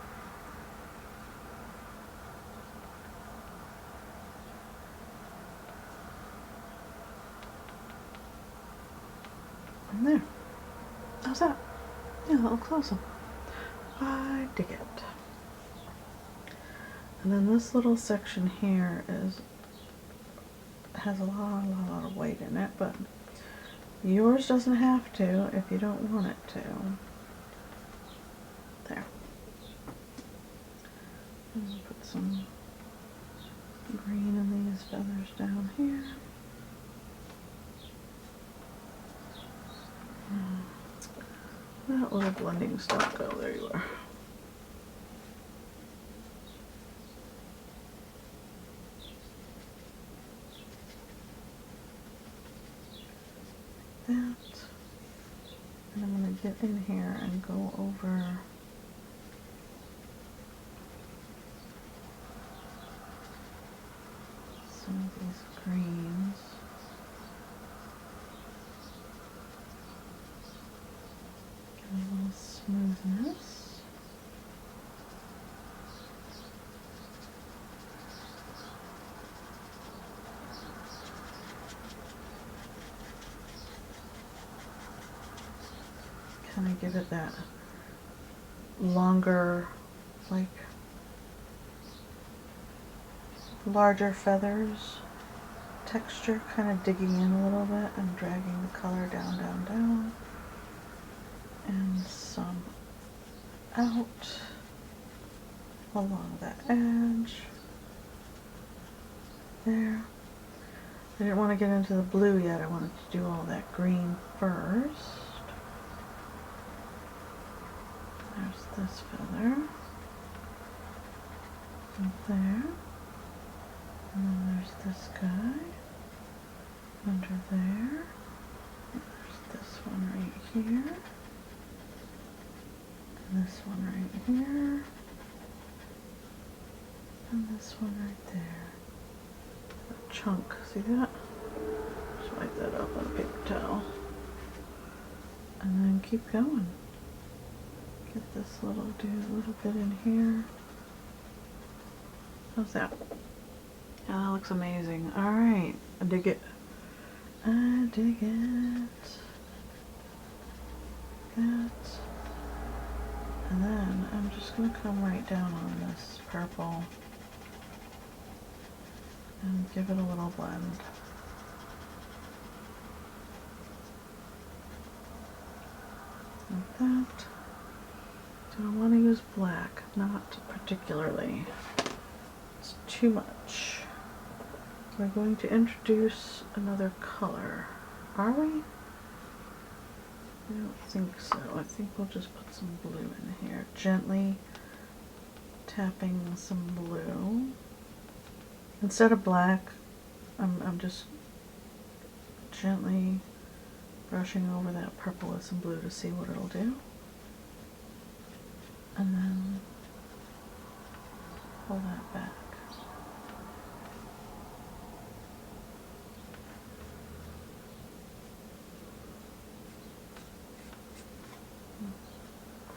And there. How's that? Yeah, that looks awesome. I dig it. And then this little section here has a lot of weight in it, but yours doesn't have to if you don't want it to. There. And put some green in these feathers down here. That little blending stuff go. There you are. That, and I'm going to get in here and go over some of these greens. Get a little smoothness. Kind of give it that longer, like larger feathers texture, kind of digging in a little bit and dragging the color down, down, down, and some out along that edge. There. I didn't want to get into the blue yet. I wanted to do all that green first. There's this feather, and there, and then there's this guy, under there, there's this one right here, and this one right here, and this one right there. A chunk, see that? Just wipe that up on a paper towel, and then keep going. Get this little dude a little bit in here. How's that? Yeah, that looks amazing. Alright, I dig it. I dig it. That. And then I'm just going to come right down on this purple and give it a little blend. Like that. Do I want to use black? Not particularly. It's too much. We're going to introduce another color. Are we? I don't think so. I think we'll just put some blue in here. Gently tapping some blue. Instead of black, I'm just gently brushing over that purple with some blue to see what it'll do. And then pull that back.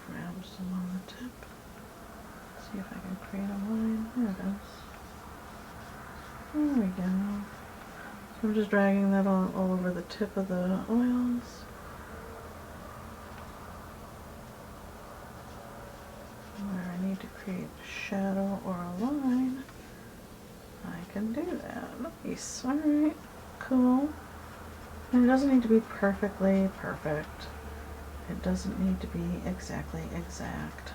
Grab some on the tip. See if I can create a line. There it is. There we go. So I'm just dragging that all over the tip of the oils. Where I need to create a shadow or a line, I can do that. Nice. Alright, cool. And it doesn't need to be perfectly perfect. It doesn't need to be exactly exact.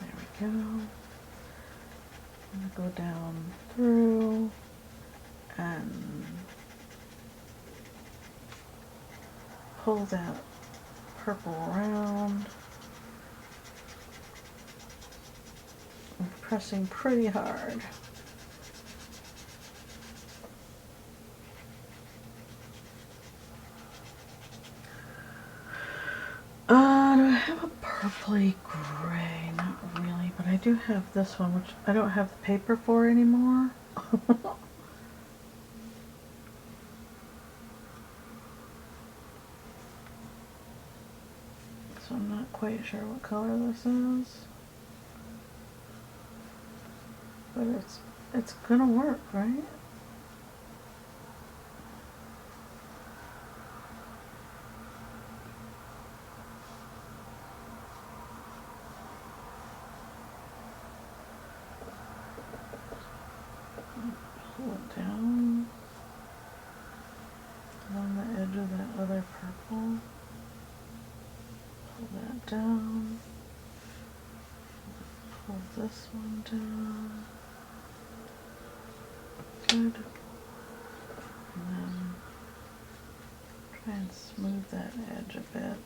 There we go. I'm going to go down through and pull that purple around. I'm pressing pretty hard. Do I have a purpley gray? Not really, but I do have this one, which I don't have the paper for anymore. So I'm not quite sure what color this is. But it's gonna work, right? Pull it down along the edge of that other purple. Pull that down. Pull this one down. Good. And then try and smooth that edge a bit.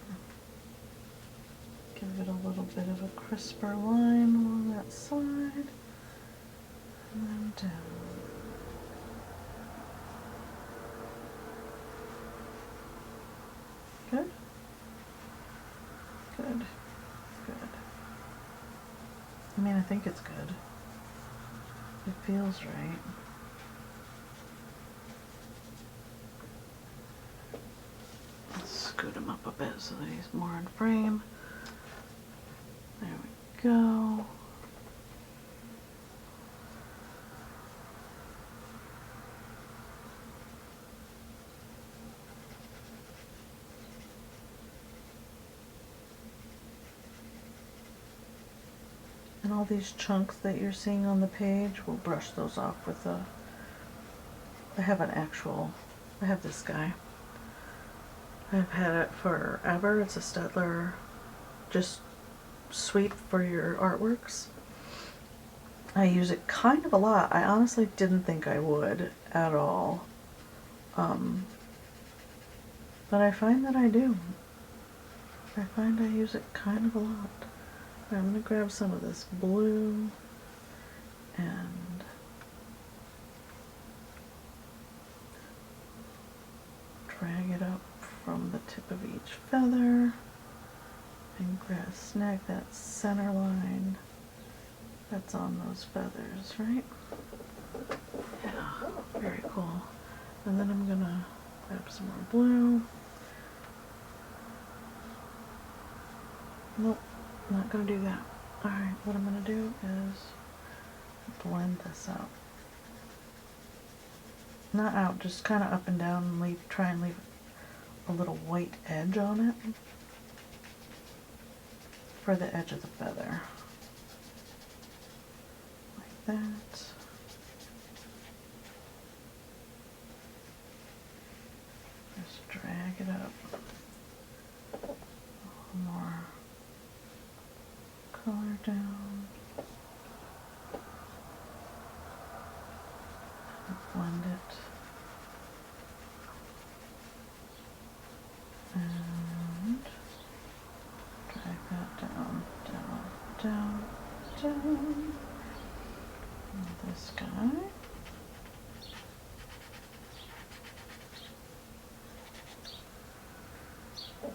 Give it a little bit of a crisper line along that side. And then down. Good. Good. Good. I mean, I think it's good. It feels right. Let's scoot him up a bit so that he's more in frame. There we go. And all these chunks that you're seeing on the page, we'll brush those off with a, I have this guy. I've had it forever. It's a Sennelier, just sweep for your artworks. I use it kind of a lot. I honestly didn't think I would at all. But I find that I do. I find I use it kind of a lot. I'm going to grab some of this blue and drag it up from the tip of each feather and snag that center line that's on those feathers, right? Yeah, very cool. And then I'm going to grab some more blue. Nope. Not going to do that. Alright, what I'm going to do is blend this out. Not out, just kind of up and down and try and leave a little white edge on it for the edge of the feather. Like that. Just drag it up. A little more color down. Blend it. And drag that down, down, down, down. And this guy.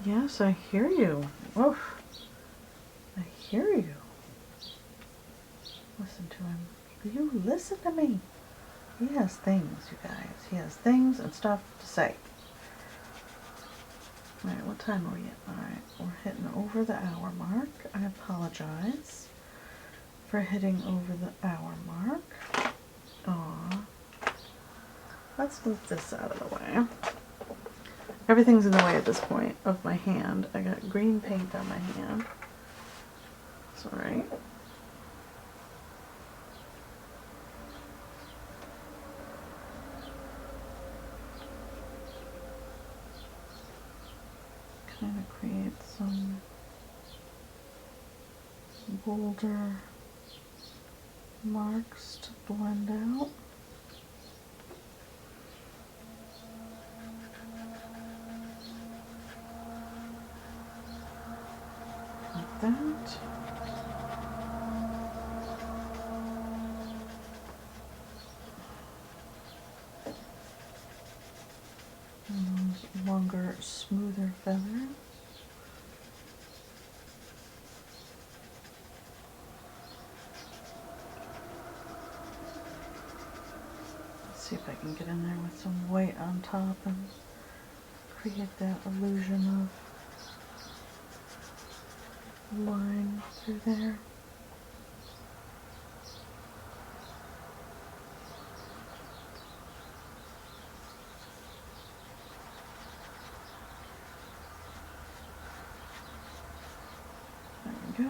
Yes, I hear you. Oof. I hear you. Listen to him. You listen to me. He has things, you guys. He has things and stuff to say. Alright, what time are we at? Alright, we're hitting over the hour mark. I apologize for hitting over the hour mark. Aw. Let's move this out of the way. Everything's in the way at this point of my hand. I got green paint on my hand. It's alright. Kind of create some bolder marks to blend out. Like that. And those longer, smoother feathers. Let's see if I can get in there with some white on top and create that illusion of line through there. Go.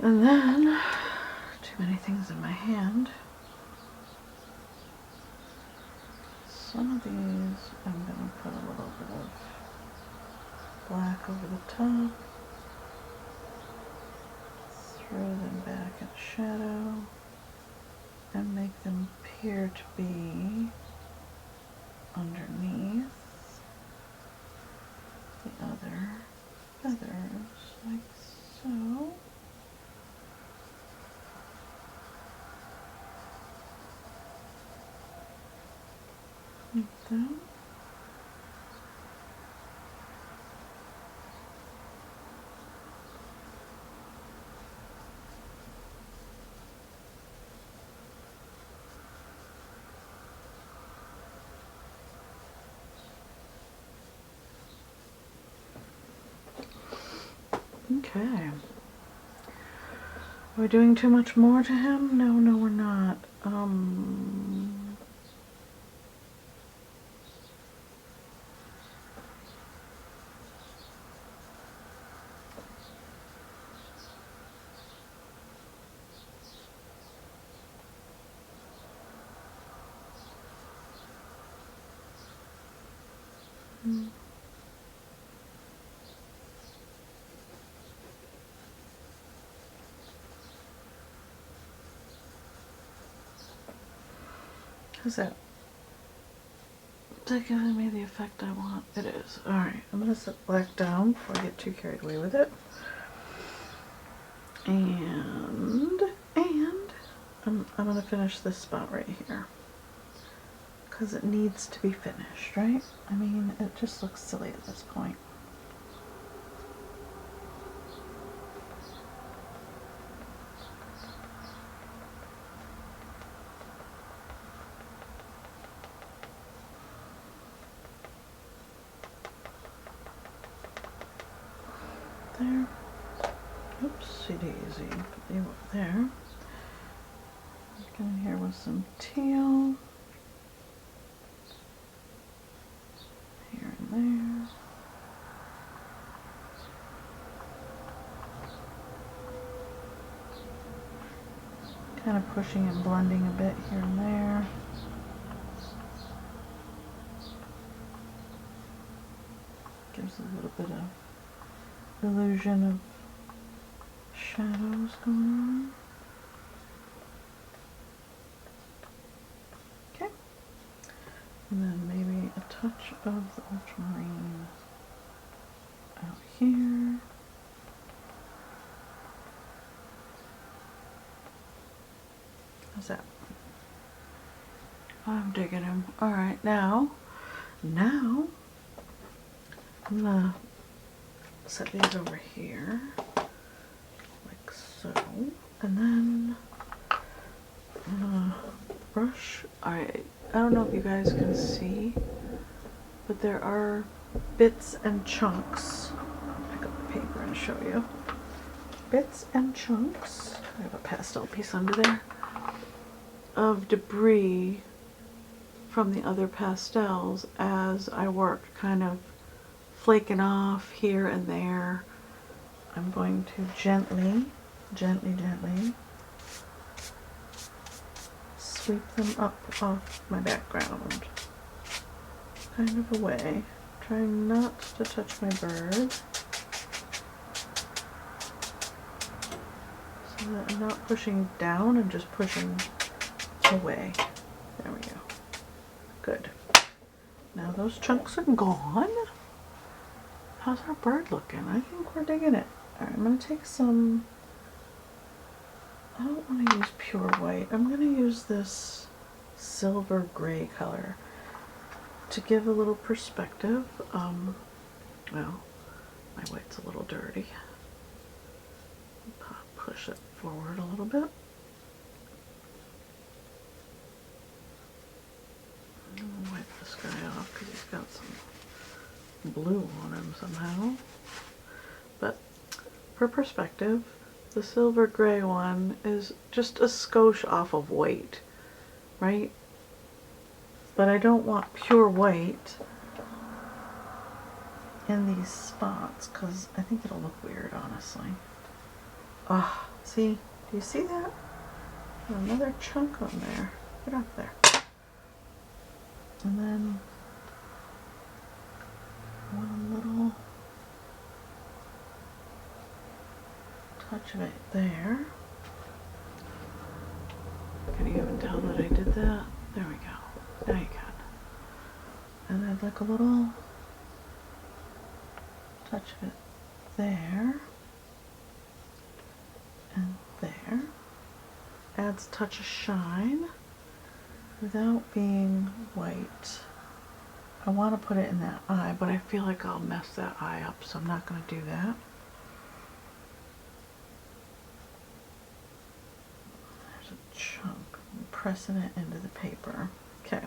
And then, too many things in my hand. Some of these I'm going to put a little bit of black over the top. Throw them back in shadow and make them appear to be underneath the other feathers, like so. Like that. Okay. Are we doing too much more to him? No, we're not. Is that giving me the effect I want? It is. Alright, I'm going to set black down before I get too carried away with it. And I'm going to finish this spot right here. Because it needs to be finished, right? I mean, it just looks silly at this point. There. Oopsie daisy. Put you up there. Go in here with some teal. Here and there. Kind of pushing and blending a bit here and there. Gives a little bit of illusion of shadows going on. Okay. And then maybe a touch of the ultramarine out here. How's that? I'm digging him. Alright, now I'm gonna set these over here, like so, and then I'm gonna brush. I don't know if you guys can see, but there are bits and chunks. I'll pick up the paper and show you. Bits and chunks. I have a pastel piece under there of debris from the other pastels as I worked, kind of flaking off here and there. I'm going to gently sweep them up off my background, kind of away, trying not to touch my bird, so that I'm not pushing down, I'm just pushing away. There we go. Good. Now those chunks are gone. How's our bird looking? I think we're digging it. Alright, I'm going to take some, I don't want to use pure white. I'm going to use this silver gray color to give a little perspective. Well, my white's a little dirty. Push it forward a little bit. I'll wipe this guy off because he's got some blue on him somehow. But for perspective, the silver gray one is just a skosh off of white, right? But I don't want pure white in these spots because I think it'll look weird, honestly. Ah, see? Do you see that? Another chunk on there. Get up there. And then one little touch of it there. Can you even tell that I did that? There we go. Now you can. And then like a little touch of it there and there. Adds a touch of shine without being white. I want to put it in that eye, but I feel like I'll mess that eye up, so I'm not going to do that. There's a chunk. I'm pressing it into the paper. Okay.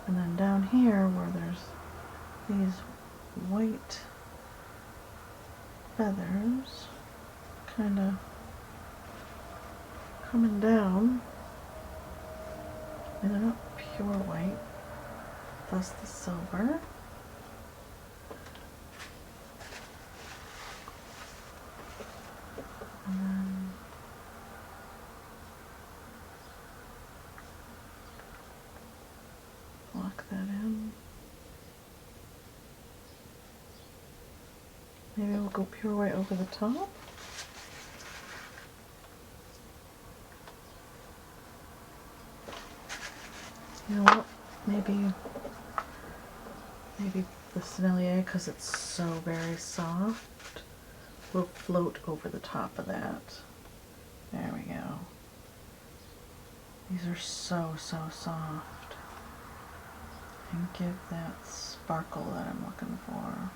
And then down here where there's these white feathers kind of coming down. And they're not pure white, thus the silver. And then lock that in. Maybe we'll go pure white over the top. You know what? Maybe the Sennelier, because it's so very soft, will float over the top of that. There we go. These are so soft. And give that sparkle that I'm looking for.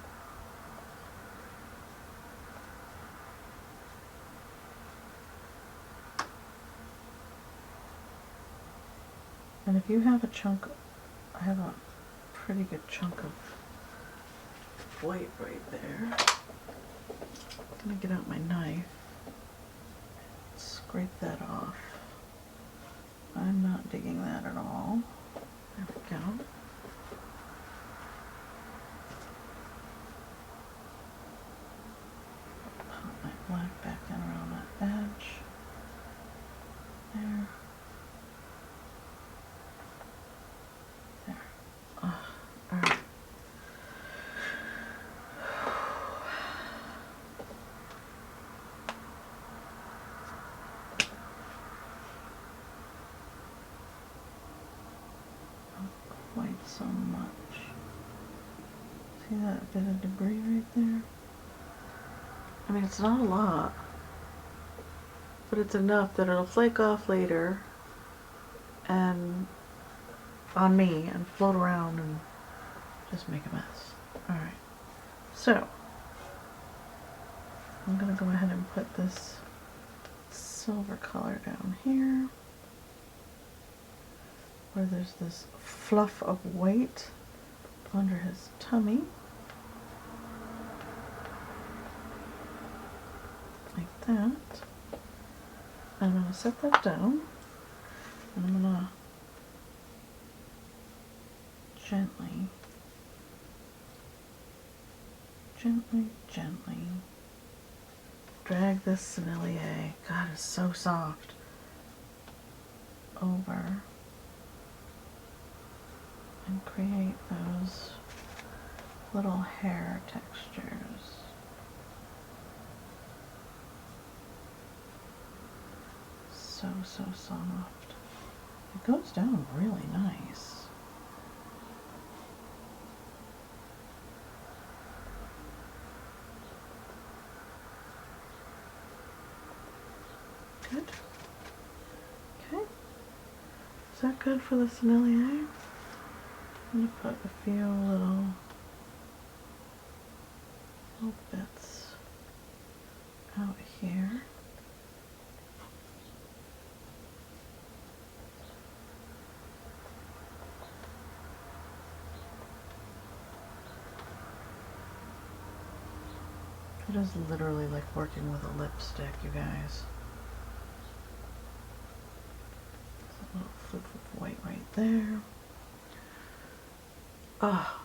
And if you have a chunk, I have a pretty good chunk of white right there. I'm gonna get out my knife, scrape that off. I'm not digging that at all. There we go. Pop my black back in around that edge. There. There. Alright. Quite so much. See that bit of debris right there? I mean, it's not a lot, but it's enough that it'll flake off later and on me and float around and just make a mess. Alright, so I'm going to go ahead and put this silver color down here where there's this fluff of weight under his tummy. Like that. I'm going to set that down and I'm going to gently drag this Sennelier, God, it's so soft, over and create those little hair textures. So soft. It goes down really nice. Good. Okay. Is that good for the Sennelier? I'm going to put a few little bits out here. It is literally like working with a lipstick, you guys. There's a little flip of white right there. Ah.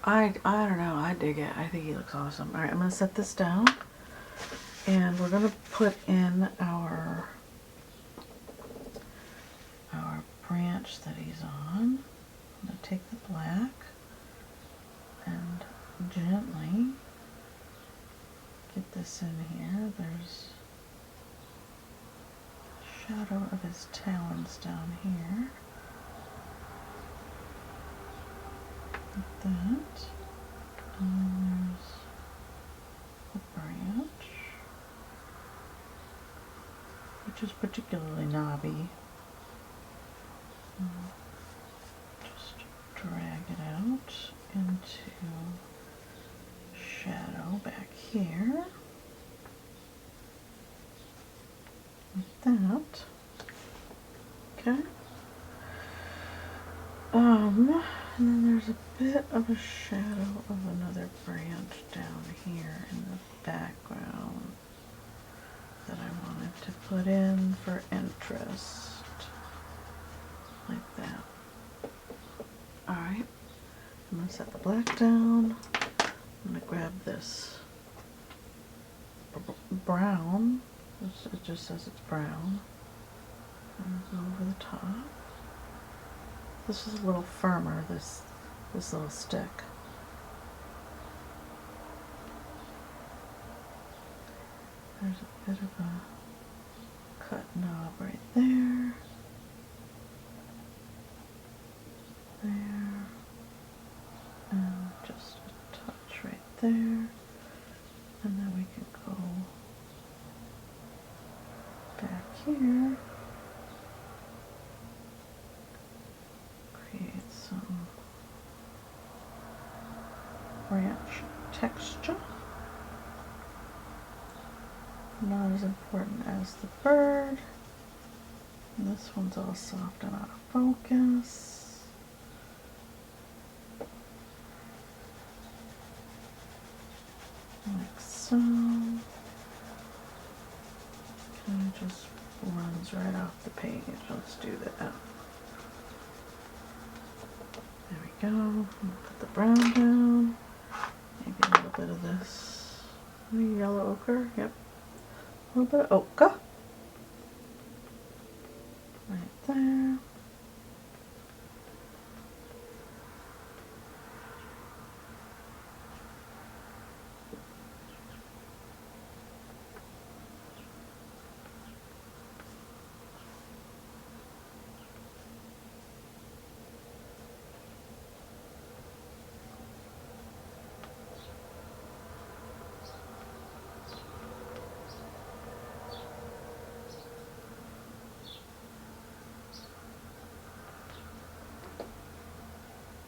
I don't know, I dig it. I think he looks awesome. Alright, I'm going to set this down and we're going to put in our branch that he's on. I'm going to take the black and gently get this in here. There's a shadow of his talons down here. Like that. And then there's a branch, which is particularly knobby. Just drag it out into shadow back here. Like that. Okay. And then there's a bit of a shadow of another branch down here in the background that I wanted to put in for interest. Like that. Alright. I'm going to set the black down. I'm going to grab this brown. It just says it's brown. And go over the top. This is a little firmer, this little stick. There's a bit of a cut knob right there. There. And just a touch right there. And then we can go back here. Create some branch texture. Not as important as the bird. And this one's all soft and out of focus. Like so. Can I just run comes right off the page. Let's do that. There we go. Put the brown down. Maybe a little bit of this yellow ochre. Yep. A little bit of ochre. Right there.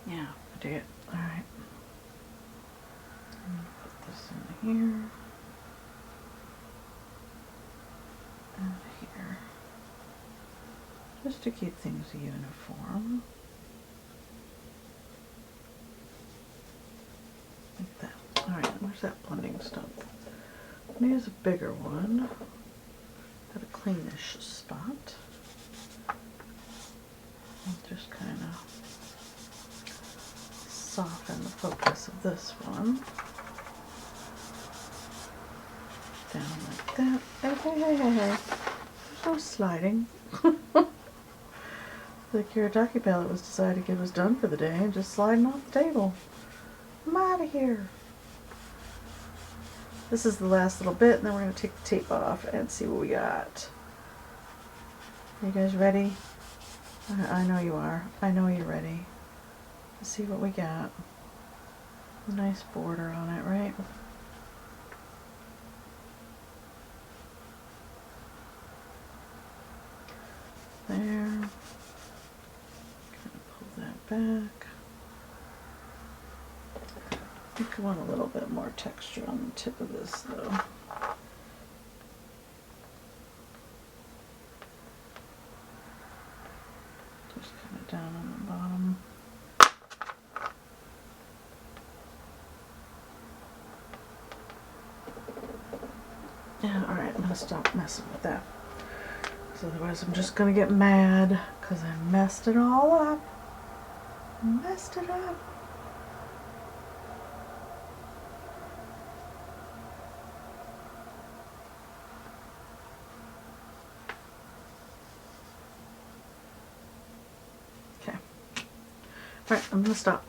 Yeah, I dig it. Alright. Put this in here. And here. Just to keep things uniform. Like that. Alright, where's that blending stump? Use a bigger one. Got a cleanish spot. And just kind of soften the focus of this one. Down like that. Hey. There's no sliding. The Kuretake palette was deciding it was done for the day and just sliding off the table. I'm out of here. This is the last little bit, and then we're going to take the tape off and see what we got. You guys ready? I know you are. I know you're ready. Let's see what we got. A nice border on it, right? There. Kind of pull that back. I think I want a little bit more texture on the tip of this, though. Just kind of down on the bottom. Yeah, alright, I'm gonna stop messing with that. Because otherwise I'm just gonna get mad because I messed it all up. Messed it up. Okay. Alright, I'm gonna stop.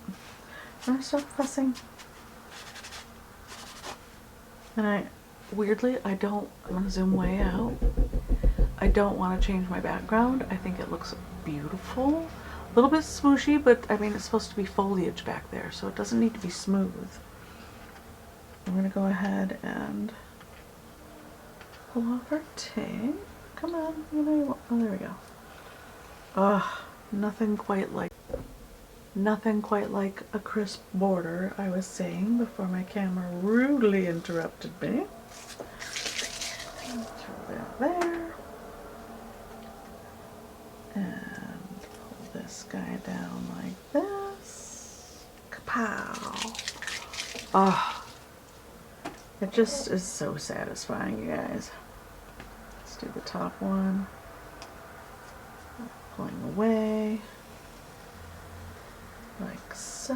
I'm gonna stop fussing. And weirdly, I'm gonna zoom way out. I don't want to change my background. I think it looks beautiful. A little bit smooshy, but I mean, it's supposed to be foliage back there, so it doesn't need to be smooth. I'm gonna go ahead and pull off our tape. Come on, you know you want, oh, there we go. Ugh, nothing quite like a crisp border, I was saying before my camera rudely interrupted me. Throw that there. And pull this guy down like this. Kapow! Oh, it just is so satisfying, you guys. Let's do the top one. Pulling away. Like so.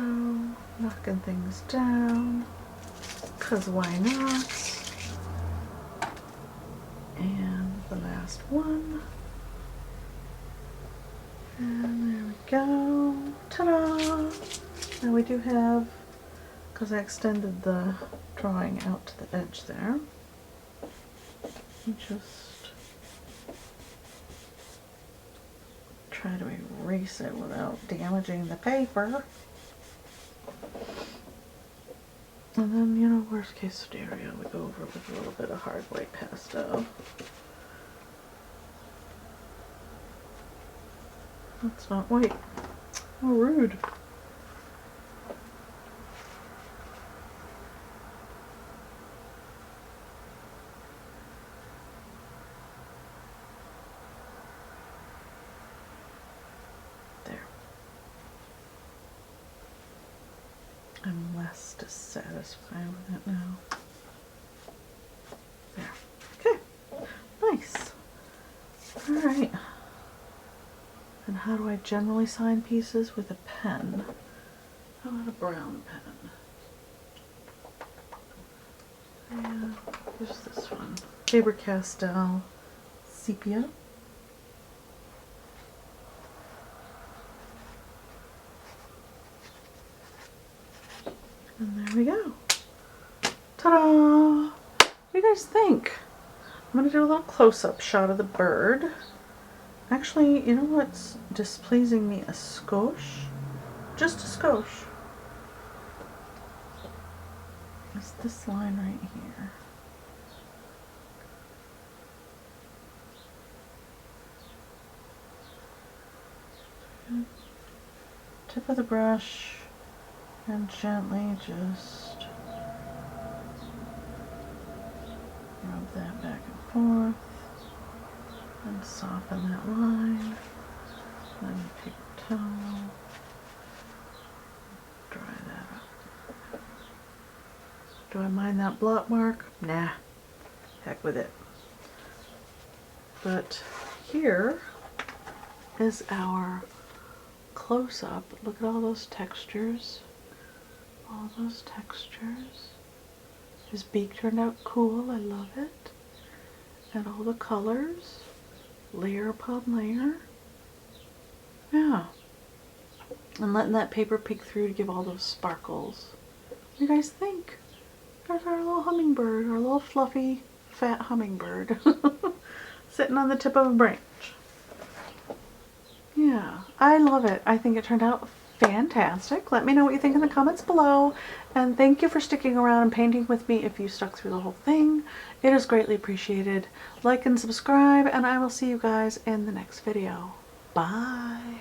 Knocking things down. 'Cause why not? And the last one. And there we go. Ta-da! Now we do have, because I extended the drawing out to the edge there, just try to erase it without damaging the paper. And then, you know, worst case scenario, we go over with a little bit of hard white pastel. That's not white. How rude. There. I'm less dissatisfied with it now. There. Okay. Nice. Alright. how do I generally sign pieces? With a pen. How about a brown pen? Yeah, here's this one. Faber-Castell Sepia. And there we go. Ta-da! What do you guys think? I'm going to do a little close-up shot of the bird. Actually, you know what's displeasing me a skosh? Just a skosh. It's this line right here. Tip of the brush and gently just rub that back and forth and soften that line. Then paper towel, dry that up. Do I mind that blot mark? Nah, heck with it. But here is our close-up. Look at all those textures. All those textures. His beak turned out cool. I love it. And all the colors. Layer upon layer. Yeah. And letting that paper peek through to give all those sparkles. What do you guys think? There's our little hummingbird. Our little fluffy, fat hummingbird. Sitting on the tip of a branch. Yeah, I love it. I think it turned out fantastic. Let me know what you think in the comments below. And thank you for sticking around and painting with me if you stuck through the whole thing. It is greatly appreciated. Like and subscribe, and I will see you guys in the next video. Bye.